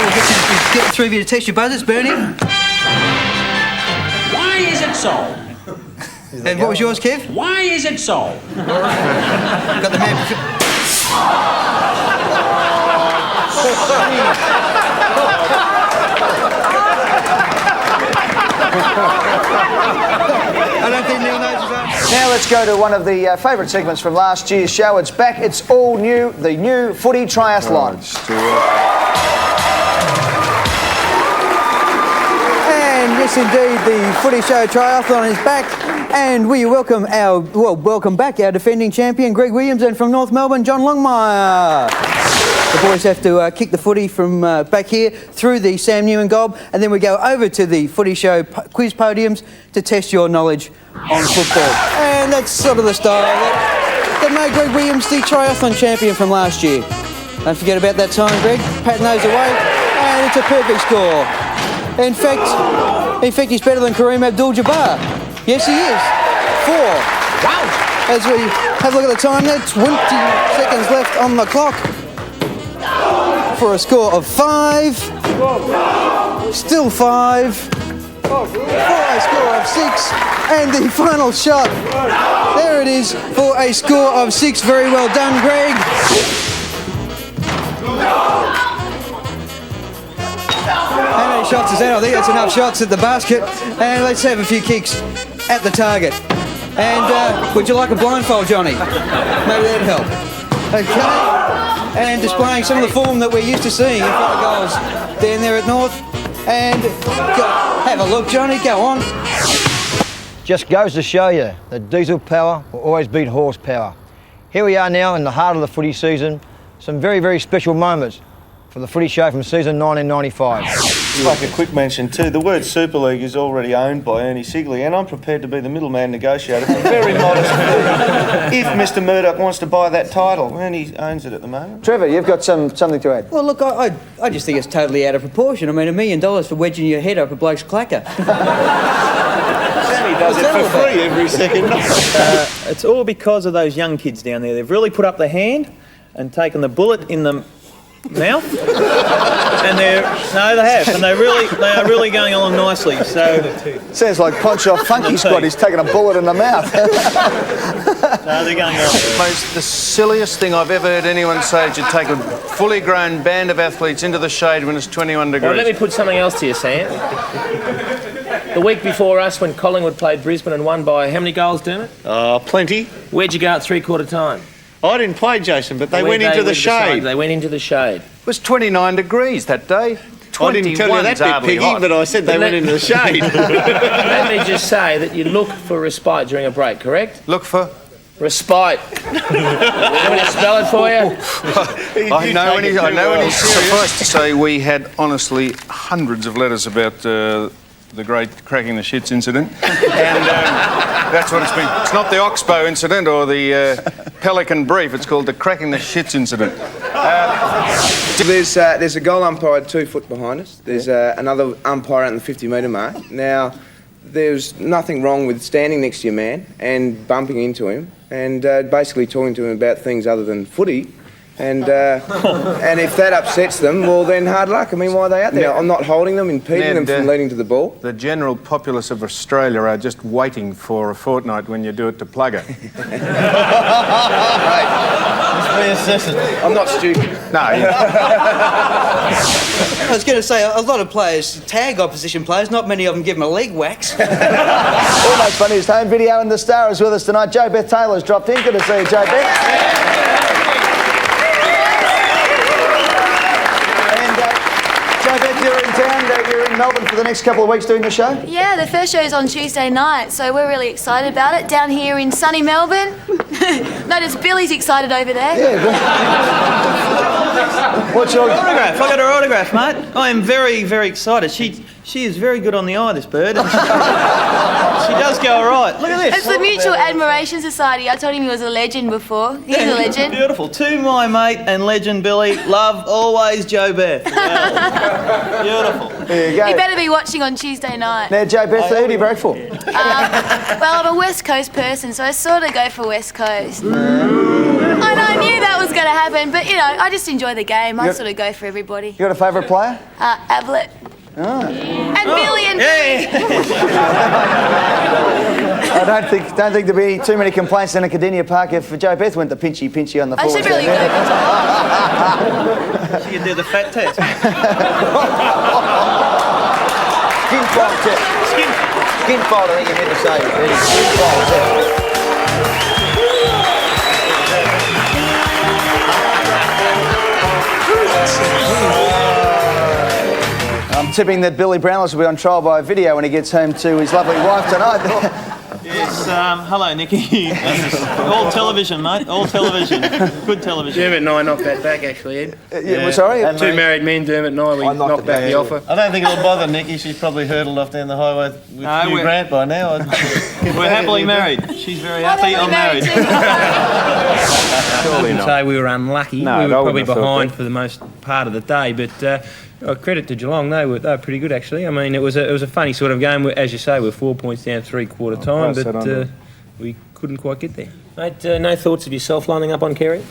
we'll get through you to test your buzzers, Bernie. Why is it so? And what was yours, Kev? Why is it so? Got the man... I don't think Neil knows his answer. Now let's go to one of the favourite segments from last year's show. It's back. It's all new. The new Footy Triathlon. And yes, indeed, the Footy Show Triathlon is back. And we welcome welcome back our defending champion, Greg Williams, and from North Melbourne, John Longmire. The boys have to kick the footy from back here through the Sam Newman gob, and then we go over to the Footy Show quiz podiums to test your knowledge on football. And that's sort of the style that made Greg Williams the triathlon champion from last year. Don't forget about that time, Greg. Patting those away, and it's a perfect score. In fact, he's better than Kareem Abdul-Jabbar. Yes, he is. 4. Wow. As we have a look at the time there, 20 seconds left on the clock for a score of 5. Still 5. For a score of 6. And the final shot. There it is for a score of 6. Very well done, Greg. How many shots is that? I think that's enough shots at the basket. And let's have a few kicks at the target. And would you like a blindfold, Johnny? Maybe that'd help. Okay. And displaying some of the form that we're used to seeing in front of goals down there at North. And have a look, Johnny. Go on. Just goes to show you that diesel power will always beat horsepower. Here we are now in the heart of the footy season. Some very, very special moments for the Footy Show from season 1995. Just like a quick mention too, the word Super League is already owned by Ernie Sigley, and I'm prepared to be the middleman negotiator for a very modest fee if Mr Murdoch wants to buy that title. Ernie owns it at the moment. Trevor, you've got something to add. Well, look, I just think it's totally out of proportion. I mean, $1 million for wedging your head up a bloke's clacker. Sammy does it for free every second night. It's all because of those young kids down there. They've really put up the hand and taken the bullet in the mouth, and they have, and they are really going along nicely. So sounds like Poncho Funky Squad. He's taking a bullet in the mouth. No, they're going on. The silliest thing I've ever heard anyone say is you take a fully grown band of athletes into the shade when it's 21 degrees. Well, let me put something else to you, Sam. The week before us, when Collingwood played Brisbane and won by how many goals, Dermot? Plenty. Where'd you go at three-quarter time? I didn't play, Jason, but they went into the shade. They went into the shade. It was 29 degrees that day. I didn't tell you that bit, Piggy, but I said they went into the shade. Let me just say that you look for respite during a break, correct? Look for? Respite. You want me to spell it for you? I know when he's serious. Suffice to say, we had honestly hundreds of letters about the great cracking the shits incident, and that's what it's been. It's not the Oxbow incident or the Pelican Brief. It's called the cracking the shits incident. There's a goal umpire 2 foot behind us. There's another umpire at the 50-metre mark. Now, there's nothing wrong with standing next to your man and bumping into him and basically talking to him about things other than footy. And if that upsets them, well then hard luck. I mean, why are they out there? I'm not holding them, impeding them from leading to the ball. The general populace of Australia are just waiting for a fortnight when you do it to Plugger. I'm not stupid. No. I was going to say, a lot of players tag opposition players, not many of them give them a leg wax. Almost Funniest Home Video, and the star is with us tonight. Jo Beth Taylor's dropped in. Good to see you, Jo Beth. You're in town, you're in Melbourne for the next couple of weeks doing the show? Yeah, the first show is on Tuesday night, so we're really excited about it. Down here in sunny Melbourne. Notice Billy's excited over there. Yeah. What's your autograph? I got her autograph, mate. I am very, very excited. She is very good on the eye, this bird. And she does go all right. Look at this. It's the Mutual Admiration Society. I told him he was a legend before. He's a legend. Beautiful. To my mate and legend Billy, love always Jo Beth. Well, beautiful. There you go. You better be watching on Tuesday night. Now, Jo Beth, who do you vote for? Well, I'm a West Coast person, so I sort of go for West Coast. I knew that was going to happen, but, you know, I just enjoy the game. I sort of go for everybody. You got a favourite player? Ablett. Oh. And Billy and Billy. I don't think there'd be too many complaints in a Cardinia Park if Jo Beth went the pinchy on the I forward. should really go. She can do the fat test. Skin fold test. Skin fold, I think you meant to say. Skin fold test. I'm tipping that Billy Brownless will be on trial by video when he gets home to his lovely wife tonight. Yes, hello, Nicky. All television, mate. All television. Good television. Dermot and I knocked that back, actually, Ed. Yeah, sorry? Two married men, Dermot and I, we knocked back the offer. I don't think it'll bother Nicky. She's probably hurdled off down the highway with Hugh Grant by now. We're happily married. She's very happy. I'm married. wouldn't say we were unlucky. No, we were I probably wouldn't have thought behind that. for the most part of the day, but credit to Geelong, they were pretty good actually. I mean, it was a funny sort of game. As you say, we're 4 points down three-quarter time, pass that on but to- we couldn't quite get there. Mate, no thoughts of yourself lining up on Kerry?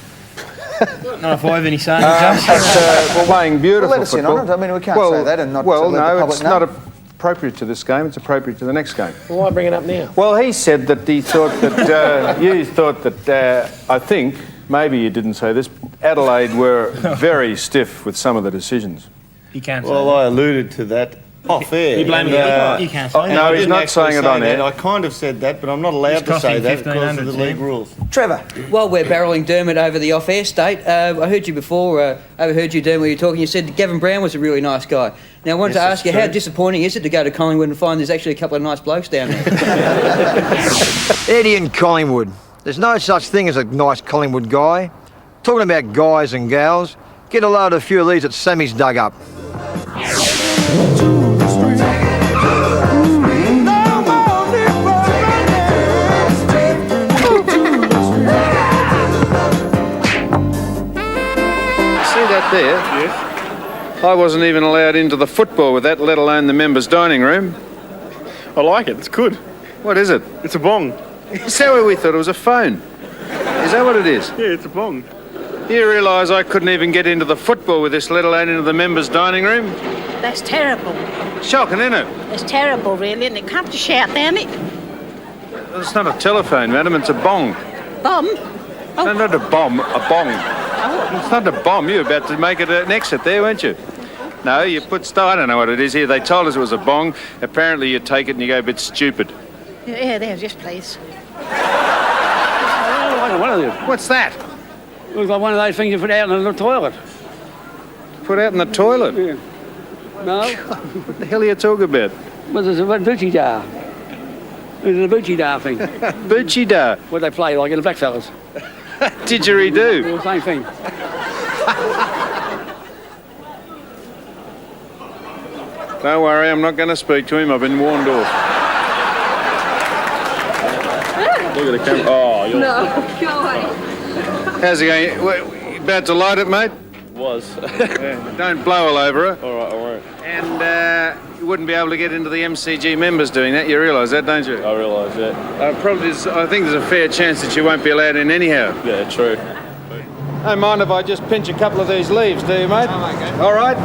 Not if I have any say. We're playing beautiful Well, let us in football. on it. I mean, we can't say that and not Well, let the no, public it's know. not appropriate to this game. It's appropriate to the next game. Well, why bring it up now? Well, he said that he thought that you thought that I think maybe you didn't say this. Adelaide were very stiff with some of the decisions. You can't say Well, I alluded to that off air. You're blaming and, you can't say that. No, I he's didn't not actually saying it say on that. air. I kind of said that, but I'm not allowed to costing say that because of 1,500, the league rules. Trevor. While we're barrelling Dermot over the off-air state, I heard you before, overheard you, Dermot, when you were talking, you said Gavin Brown was a really nice guy. Now, I wanted to ask you, how disappointing is it to go to Collingwood and find there's actually a couple of nice blokes down there? Eddie in Collingwood. There's no such thing as a nice Collingwood guy. Talking about guys and gals, get a load of a few of these that Sammy's dug up. See that there? Yes. I wasn't even allowed into the football with that, let alone the members' dining room. I like it. It's good. What is it? It's a bong. Is that what we thought? It was a phone. Is that what it is? Yeah, it's a bong. You realise I couldn't even get into the football with this, let alone into the members' dining room? That's terrible. Shocking, isn't it? It's terrible, really, and it can't to shout down it. It's not a telephone, madam, it's a bong. Bum? No, not a bomb, a bong. It's not a bomb. You're about to make it an exit there, weren't you? No, you put I don't know what it is here. They told us it was a bong. Apparently you take it and you go a bit stupid. Yeah, there, just please. One of them. What's that? Looks like one of those things you put out in the toilet. Put out in the toilet? Yeah. No? What the hell are you talking about? Well, there's a boochie jar. There's a boochie jar thing. Boochie dar? What they play like in the blackfellas. Didgeridoo? Well, same thing. Don't worry, I'm not going to speak to him. I've been warned off. Look at the camera. Oh, you're... No, God. How's it going? You about to light it, mate? Was. Yeah, don't blow all over it. All right, I won't. And you wouldn't be able to get into the MCG members doing that. You realise that, don't you? I realise that. I think there's a fair chance that you won't be allowed in anyhow. Yeah, true. Don't mind if I just pinch a couple of these leaves, do you, mate? All right.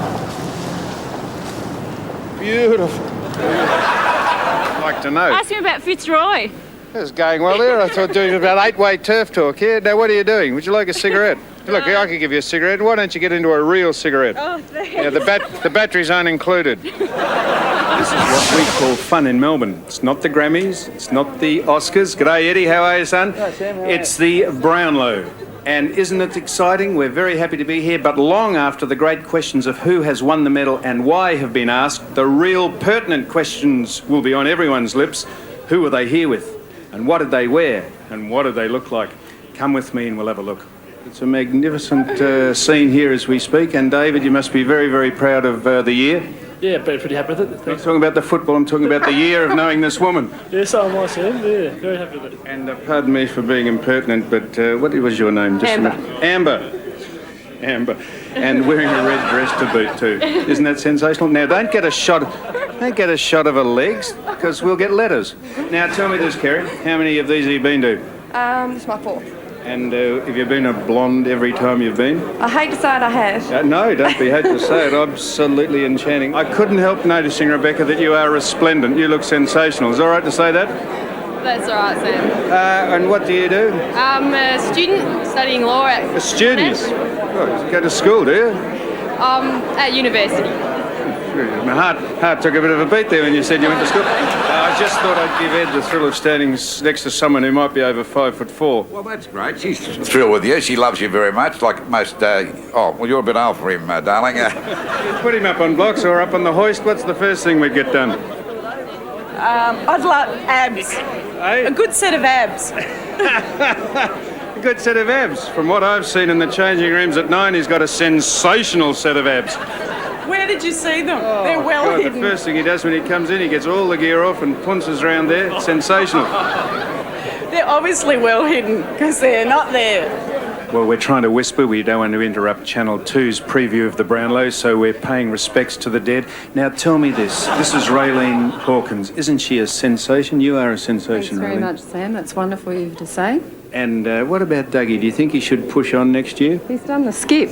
Beautiful. I'd like to know. Ask him about Fitzroy. That's going well there. I thought doing about 8-way turf talk here. Now, what are you doing? Would you like a cigarette? Look, I could give you a cigarette. Why don't you get into a real cigarette? Oh, thanks. Yeah, the batteries aren't included. This is what we call fun in Melbourne. It's not the Grammys. It's not the Oscars. G'day, Eddie. How are you, son? Hi, Sam. How are you? It's the Brownlow. And isn't it exciting? We're very happy to be here, but long after the great questions of who has won the medal and why have been asked, the real pertinent questions will be on everyone's lips. Who were they here with? And what did they wear? And what did they look like? Come with me and we'll have a look. It's a magnificent scene here as we speak, and David, you must be very, very proud of the year. Yeah, but pretty happy with it. I'm not talking about the football, I'm talking about the year of knowing this woman. Yeah, so am I, Sam. Yeah, very happy with it. And pardon me for being impertinent, but what was your name? Just Amber. A minute. Amber. And wearing a red dress to boot too. Isn't that sensational? Now don't get a shot of her legs, because we'll get letters. Now tell me this, Kerry. How many of these have you been to? This is my fourth. And have you been a blonde every time you've been? I hate to say it, I have. No, don't be hate to say it. Absolutely enchanting. I couldn't help noticing, Rebecca, that you are resplendent. You look sensational. Is it all right to say that? That's all right, Sam. And what do you do? I'm a student studying law at... A student? Oh, you go to school, do you? At university. My heart took a bit of a beat there when you said you went to school. I just thought I'd give Ed the thrill of standing next to someone who might be over 5'4". Well, that's great. She's thrilled with you. She loves you very much, like most... you're a bit old for him, darling. Put him up on blocks or up on the hoist. What's the first thing we'd get done? I'd like abs. A good set of abs. A good set of abs. From what I've seen in the changing rooms at 9, he's got a sensational set of abs. Where did you see them? They're well God, hidden. the first thing he does when he comes in, he gets all the gear off and punches around there. It's sensational. They're obviously well hidden because they're not there. Well, we're trying to whisper. We don't want to interrupt Channel 2's preview of the Brownlows, so we're paying respects to the dead. Now, tell me this. This is Raylene Hawkins. Isn't she a sensation? You are a sensation, Thanks very Raylene. much, Sam. That's wonderful of you to say. And what about Dougie? Do you think he should push on next year? He's done the skip.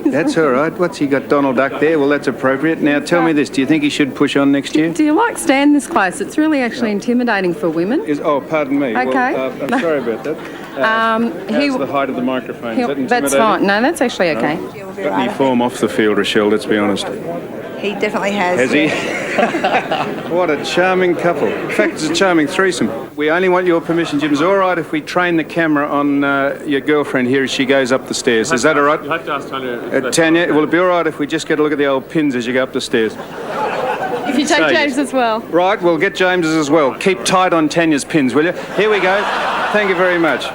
That's all right. What's he got? Donald Duck there? Well, that's appropriate. Now, tell me this. Do you think he should push on next year? Do you like Stan this close? It's really actually intimidating for women. Oh, pardon me. Okay. Well, I'm sorry about that. How's the height of the microphone? Is that intimidating? That's fine. No, that's actually okay. Got any form off the field, Rochelle, let's be honest. He definitely has. Has he? What a charming couple. In fact, it's a charming threesome. We only want your permission, Jim. Is it all right if we train the camera on your girlfriend here as she goes up the stairs? Is that all right? You have to ask Tanya. Tanya, will it be all right if we just get a look at the old pins as you go up the stairs? If you take James as well. Right, we'll get James's as well. Keep tight on Tanya's pins, will you? Here we go. Thank you very much.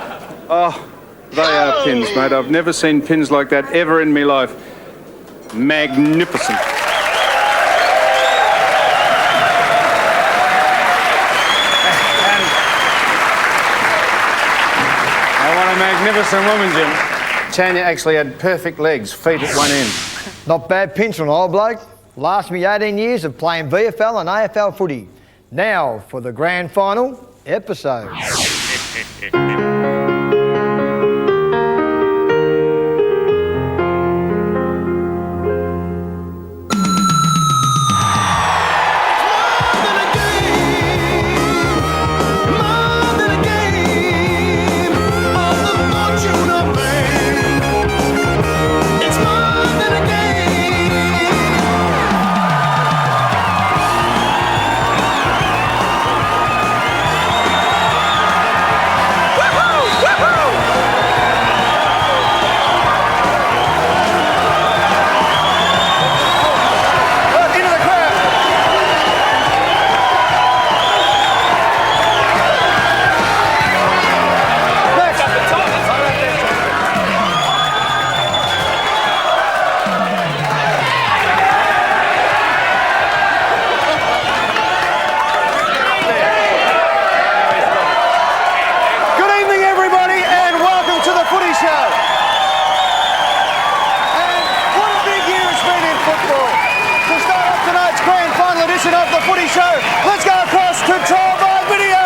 Oh, they are pins, mate. I've never seen pins like that ever in my life. Magnificent. Magnificent woman, Jim. Tanya actually had perfect legs, feet at one end. Not bad pinch from an old bloke. Last me 18 years of playing VFL and AFL footy. Now for the grand final episode. Of the Footy Show. Let's go across to trial by video.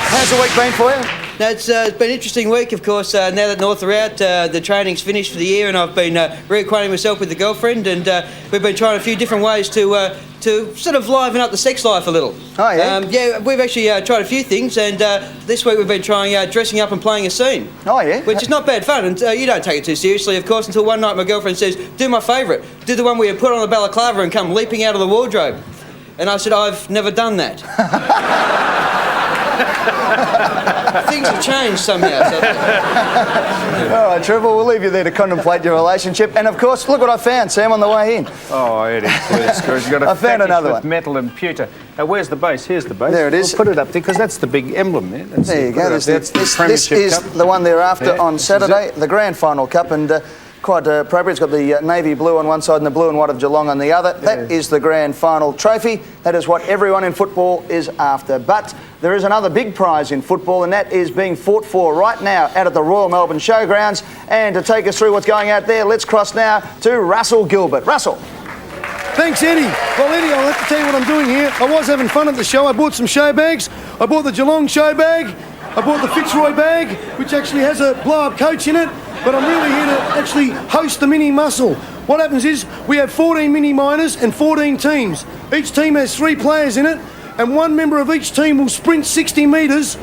How's the week been for you? No, it's been an interesting week, of course. Now that North are out, the training's finished for the year, and I've been reacquainting myself with the girlfriend, and we've been trying a few different ways to sort of liven up the sex life a little. Oh, yeah? Yeah, we've actually tried a few things, and this week we've been trying dressing up and playing a scene. Oh, yeah? Which is not bad fun, and you don't take it too seriously, of course, until one night my girlfriend says, do my favourite, do the one where you put on a balaclava and come leaping out of the wardrobe. And I said, I've never done that. Things have changed somehow. All right, Trevor, we'll leave you there to contemplate your relationship. And, of course, look what I found, Sam, on the way in. Oh, Eddie, please, Scrooge. You've got a I found another with one. metal and pewter. Where's the base? Here's the base. There it is. We'll put it up there, because that's the big emblem there. There you go. This is the Premiership Cup. The one thereafter on Saturday, the Grand Final Cup. And quite appropriate. It's got the navy blue on one side and the blue and white of Geelong on the other. Yeah. That is the grand final trophy. That is what everyone in football is after. But there is another big prize in football, and that is being fought for right now out at the Royal Melbourne Showgrounds. And to take us through what's going out there, let's cross now to Russell Gilbert. Russell. Thanks, Eddie. Well, Eddie, I'll have to tell you what I'm doing here. I was having fun at the show. I bought some show bags. I bought the Geelong show bag. I bought the Fitzroy bag, which actually has a blow-up coach in it. But I'm really here to actually host the mini muscle. What happens is we have 14 mini minors and 14 teams. Each team has 3 players in it, and one member of each team will sprint 60 metres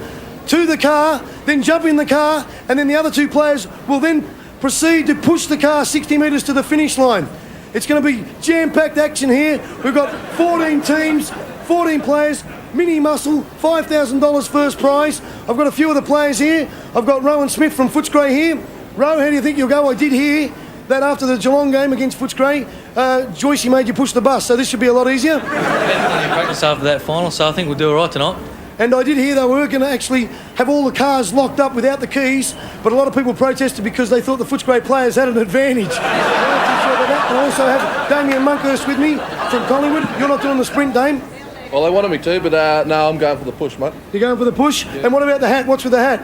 to the car, then jump in the car, and then the other 2 players will then proceed to push the car 60 metres to the finish line. It's going to be jam-packed action here. We've got 14 teams, 14 players, mini muscle, $5,000 first prize. I've got a few of the players here. I've got Rowan Smith from Footscray here. Ro, how do you think you'll go? I did hear that after the Geelong game against Footscray, Joycey made you push the bus, so this should be a lot easier. Practice after that final, so I think we'll do all right tonight. And I did hear they were going to actually have all the cars locked up without the keys, but a lot of people protested because they thought the Footscray players had an advantage. And I also have Damien Monkhurst with me from Collingwood. You're not doing the sprint, Dame? Well, they wanted me to, but no, I'm going for the push, mate. You're going for the push? Yeah. And what about the hat? What's with the hat?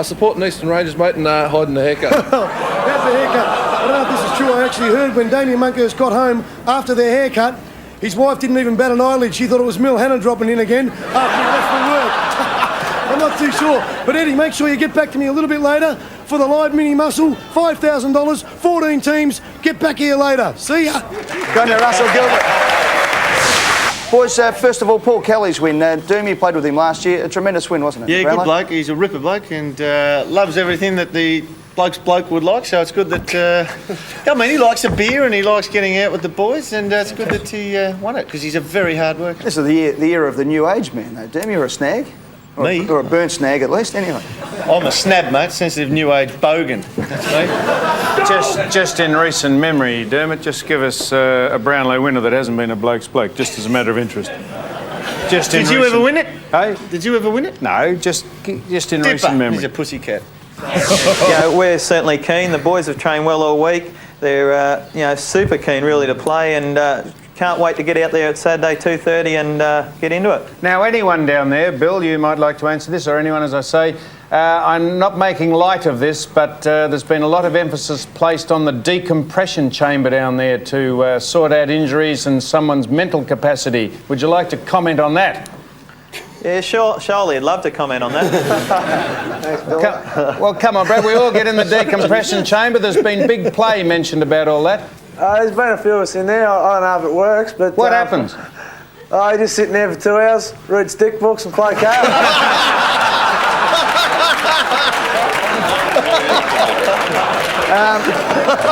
Supporting Eastern Rangers, mate, and hiding the haircut. How's the haircut? I don't know if this is true. I actually heard when Damien Monkhurst got home after their haircut, his wife didn't even bat an eyelid. She thought it was Mil Hanna dropping in again after he left for work. I'm not too sure. But Eddie, make sure you get back to me a little bit later for the live mini muscle, $5,000, 14 teams. Get back here later. See ya. Go to Russell Gilbert. Boys, first of all, Paul Kelly's win. Doomy played with him last year. A tremendous win, wasn't it? Yeah, Brownlow? good bloke. He's a ripper bloke and loves everything that the bloke would like. So it's good that, I mean, he likes a beer and he likes getting out with the boys, and it's good that he won it because he's a very hard worker. This is the year of the new age man, though. Doomy, you're a snag. Me? Or a burnt snag, at least, anyway. I'm a snab, mate. Sensitive new age bogan. That's me. Just in recent memory, Dermot, just give us a Brownlow winner that hasn't been a bloke's bloke, just as a matter of interest. Did you ever win it? Hey? Did you ever win it? No, just in Dipper. recent memory. He's a pussycat. Yeah, we're certainly keen. The boys have trained well all week. They're super keen really to play, and can't wait to get out there at Saturday 2:30 and get into it. Now, anyone down there, Bill, you might like to answer this, or anyone, as I say, I'm not making light of this, but there's been a lot of emphasis placed on the decompression chamber down there to sort out injuries and someone's mental capacity. Would you like to comment on that? Yeah, surely I'd love to comment on that. Well, come on, Brad, we all get in the decompression chamber. There's been big play mentioned about all that. There's been a few of us in there. I don't know if it works, but... What happens? You just sit in there for 2 hours, read stick books and play cards.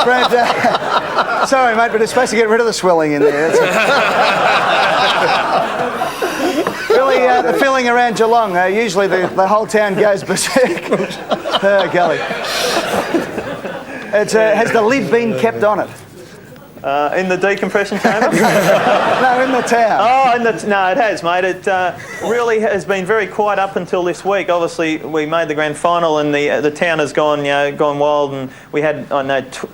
Brad, sorry, mate, but it's supposed to get rid of the swelling in there. Really, the feeling around Geelong, usually the whole town goes berserk. Oh, golly. Has the lid been kept on it? In the decompression chamber? No, in the town. Oh, no, it has, mate. It really has been very quiet up until this week. Obviously, we made the grand final, and the town has gone wild, and we had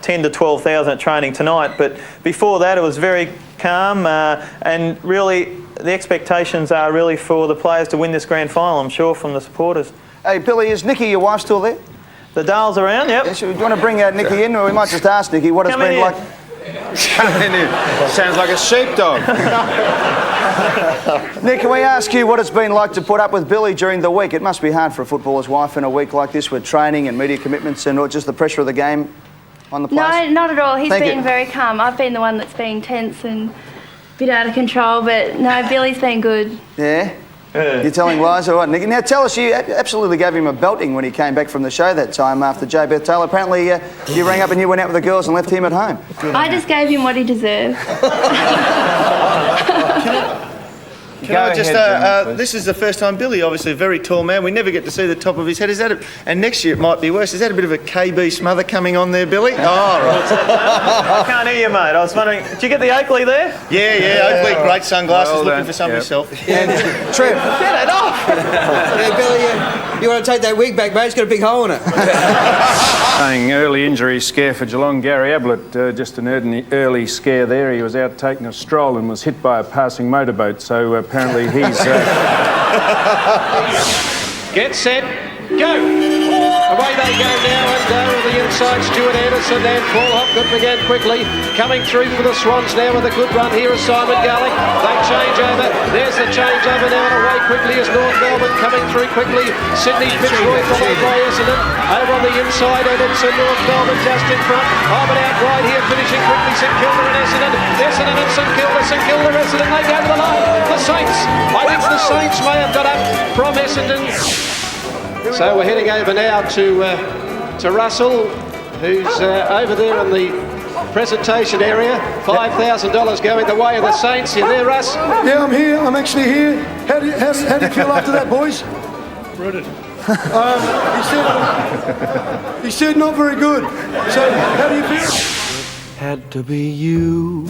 10 to 12,000 at training tonight. But before that, it was very calm, and really, the expectations are really for the players to win this grand final. I'm sure from the supporters. Hey, Billy, is Nikki, your wife, still there? The Dale's around, yep. Do you want to bring Nikki in, or we might just ask Nikki what it's been like? Sounds like a sheepdog. Nick, can we ask you what it's been like to put up with Billy during the week? It must be hard for a footballer's wife in a week like this with training and media commitments and just the pressure of the game on the place. No, not at all. He's Thank been you. very calm. I've been the one that's been tense and a bit out of control, but no, Billy's been good. Yeah? You're telling lies or what, Nicky? Now tell us, you absolutely gave him a belting when he came back from the show that time after J. Beth Taylor. Apparently you rang up and you went out with the girls and left him at home. I just gave him what he deserved. Can I just, this is the first time Billy, obviously a very tall man, we never get to see the top of his head. Is that and next year it might be worse. Is that a bit of a KB smother coming on there, Billy? Oh, right. I can't hear you, mate. I was wondering, did you get the Oakley there? Yeah, Oakley, great sunglasses, looking for some yourself. Yeah, Trev. Get it off! Yeah, Billy, you want to take that wig back, mate? It's got a big hole in it. Saying early injury scare for Geelong. Gary Ablett, just an early scare there. He was out taking a stroll and was hit by a passing motorboat, so apparently he's... Get set, go! Away they go now, and over the inside, Stuart Anderson and Paul Hopgood began quickly. Coming through for the Swans now with a good run here is Simon Garlick. They change over. There's the change over now, and away quickly is North Melbourne coming through quickly. Sydney Fitzroy followed by Essendon. Over on the inside, Edmondson, North Melbourne just in front. Harbour out wide here, finishing quickly, St Kilda and Essendon. Essendon and St Kilda, Essendon, they go to the line. The Saints, I think the Saints may have got up from Essendon. So we're heading over now to Russell, who's over there in the presentation area. $5,000 going the way of the Saints. You there, Russ? Yeah, I'm here. I'm actually here. How do you feel after that, boys? Rooted. He said not very good. So how do you feel? Had to be you.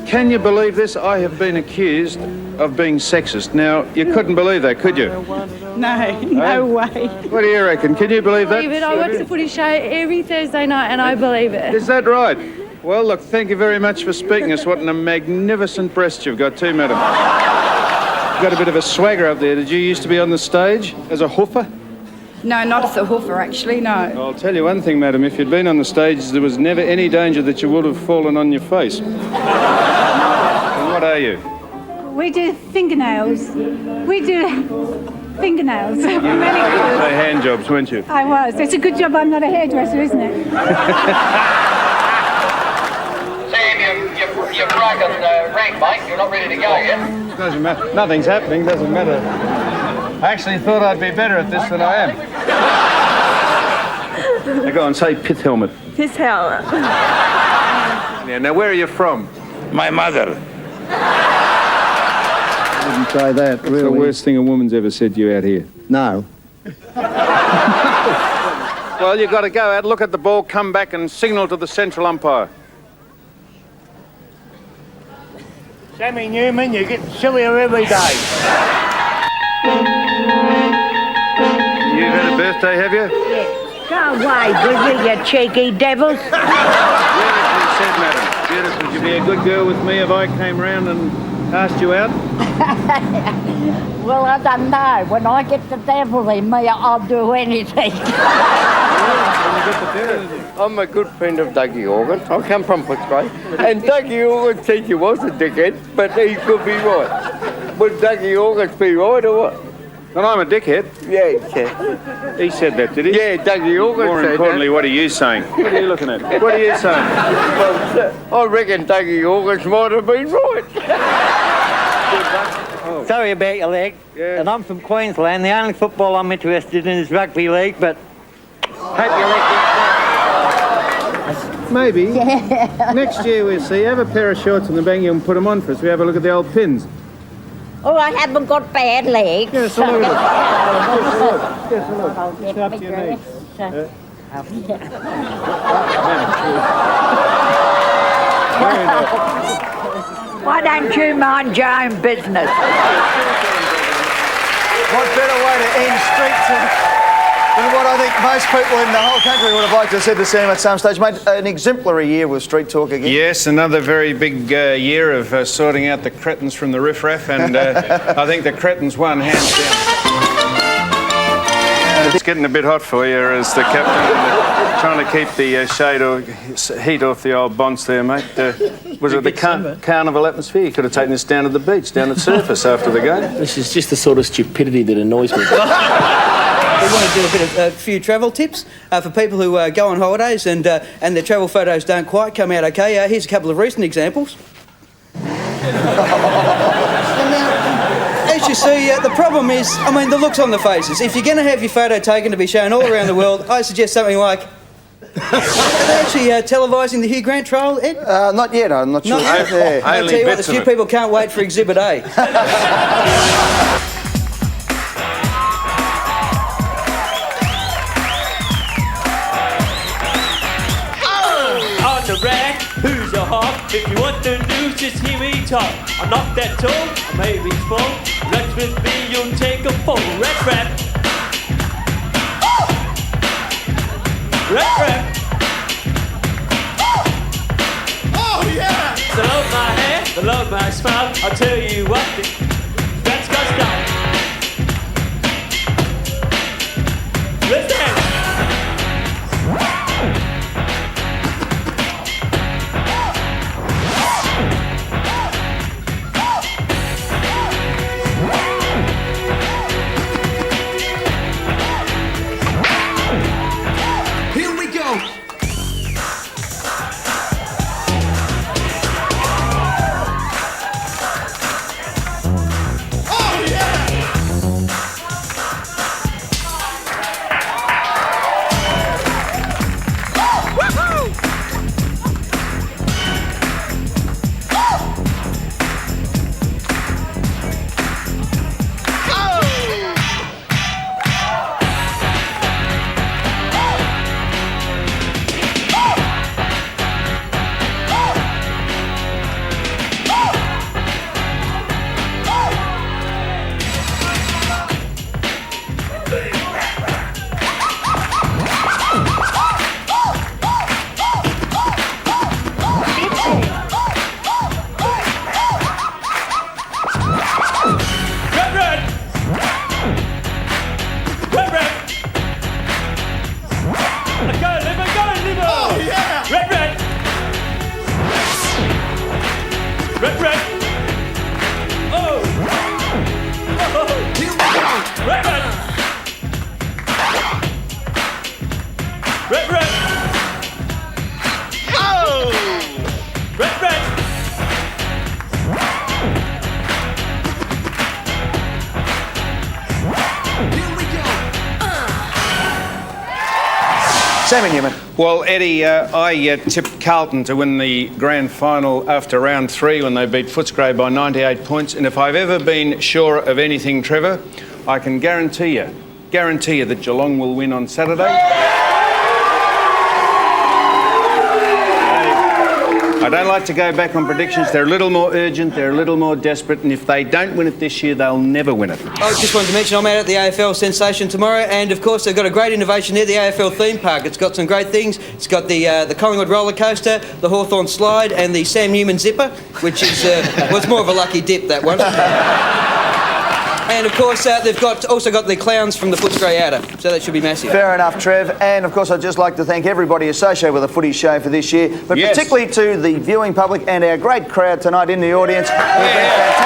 Can you believe this? I have been accused of being sexist. Now, you couldn't believe that, could you? No way. What do you reckon? Can you believe that? I believe it. I watch the Footy Show every Thursday night and I believe it. Is that right? Well, look, thank you very much for speaking us. What a magnificent breast you've got too, madam. You've got a bit of a swagger up there. Did you used to be on the stage as a hoofer? No, not as a hoofer, actually, no. I'll tell you one thing, madam. If you'd been on the stage, there was never any danger that you would have fallen on your face. And what are you? We do fingernails. We do fingernails. You were the hand jobs, weren't you? I was. It's a good job I'm not a hairdresser, isn't it? Sam, you're broken rank, mate. You're not ready to go yet. Doesn't matter. Nothing's happening, doesn't matter. I actually thought I'd be better at this than I am. Now go on, say pith helmet. His helmet. Yeah, now where are you from? My mother. I wouldn't say that, really. What's the worst thing a woman's ever said to you out here? No. Well, you've got to go out, look at the ball, come back and signal to the central umpire. Sammy Newman, you're getting sillier every day. You've had a birthday, have you? Yes. Go away, will you, you cheeky devils? Beautifully said, madam. Beautiful. Would you be a good girl with me if I came round and asked you out? Well, I don't know. When I get the devil in me, I'll do anything. I'm a good friend of Dougie Organ. I come from Footscray. And Dougie Organ's teacher was a dickhead, but he could be right. Would Dougie Organs be right or what? And I'm a dickhead? Yeah. He said that, did he? Yeah, Dougie Organ More said importantly, that. what are you saying? What are you looking at? What are you saying? Well, I reckon Dougie Organs might have been right. Sorry about your leg. Yeah. And I'm from Queensland. The only football I'm interested in is rugby league, but hope your leg gets better. Maybe. Yeah. Next year we'll see. Have a pair of shorts in the bang and put them on for us. We have a look at the old pins. Oh, I haven't got bad legs. Yes, a little bit. Yes, a little. I'll get Up my to your knees. dress. Why don't you mind your own business? What better way to end street than what I think most people in the whole country would have liked to have said to Sam at some stage. Mate, an exemplary year with Street Talk again. Yes, another very big year of sorting out the cretins from the riffraff, and I think the cretins won hands down. It's getting a bit hot for you as the captain, trying to keep the heat off the old bonds there, mate. Was it the carnival atmosphere? You could have taken this down to the beach, down at Surface after the game. This is just the sort of stupidity that annoys me. We want to do a few travel tips for people who go on holidays and their travel photos don't quite come out okay. Here's a couple of recent examples. As you see, the problem is, I mean, the looks on the faces. If you're going to have your photo taken to be shown all around the world, I suggest something like Are they actually televising the Hugh Grant trial, Ed? Not yet, I'm not sure. Not yet. I'll tell you what, the few people can't wait for Exhibit A. On the rack, who's a hawk? If you want the news, just hear me talk. I'm not that tall, I may be small. Rest with me, you'll take a fall. Red rap. Red rap. Oh yeah! They love my hair, they love my smile. I'll tell you what, that's got style. Let's dance. Sammy Newman. Well, Eddie, I tipped Carlton to win the grand final after round 3 when they beat Footscray by 98 points. And if I've ever been sure of anything, Trevor, I can guarantee you that Geelong will win on Saturday. I don't like to go back on predictions. They're a little more urgent, they're a little more desperate, and if they don't win it this year, they'll never win it. I just wanted to mention I'm out at the AFL Sensation tomorrow, and of course they've got a great innovation there, the AFL theme park. It's got some great things. It's got the Collingwood roller coaster, the Hawthorn slide, and the Sam Newman zipper, which is well, it's more of a lucky dip, that one. And of course, they've also got the clowns from the Footscray Outer, so that should be massive. Fair enough, Trev. And of course, I'd just like to thank everybody associated with the Footy Show for this year, but yes, particularly to the viewing public and our great crowd tonight in the audience. You've been fantastic.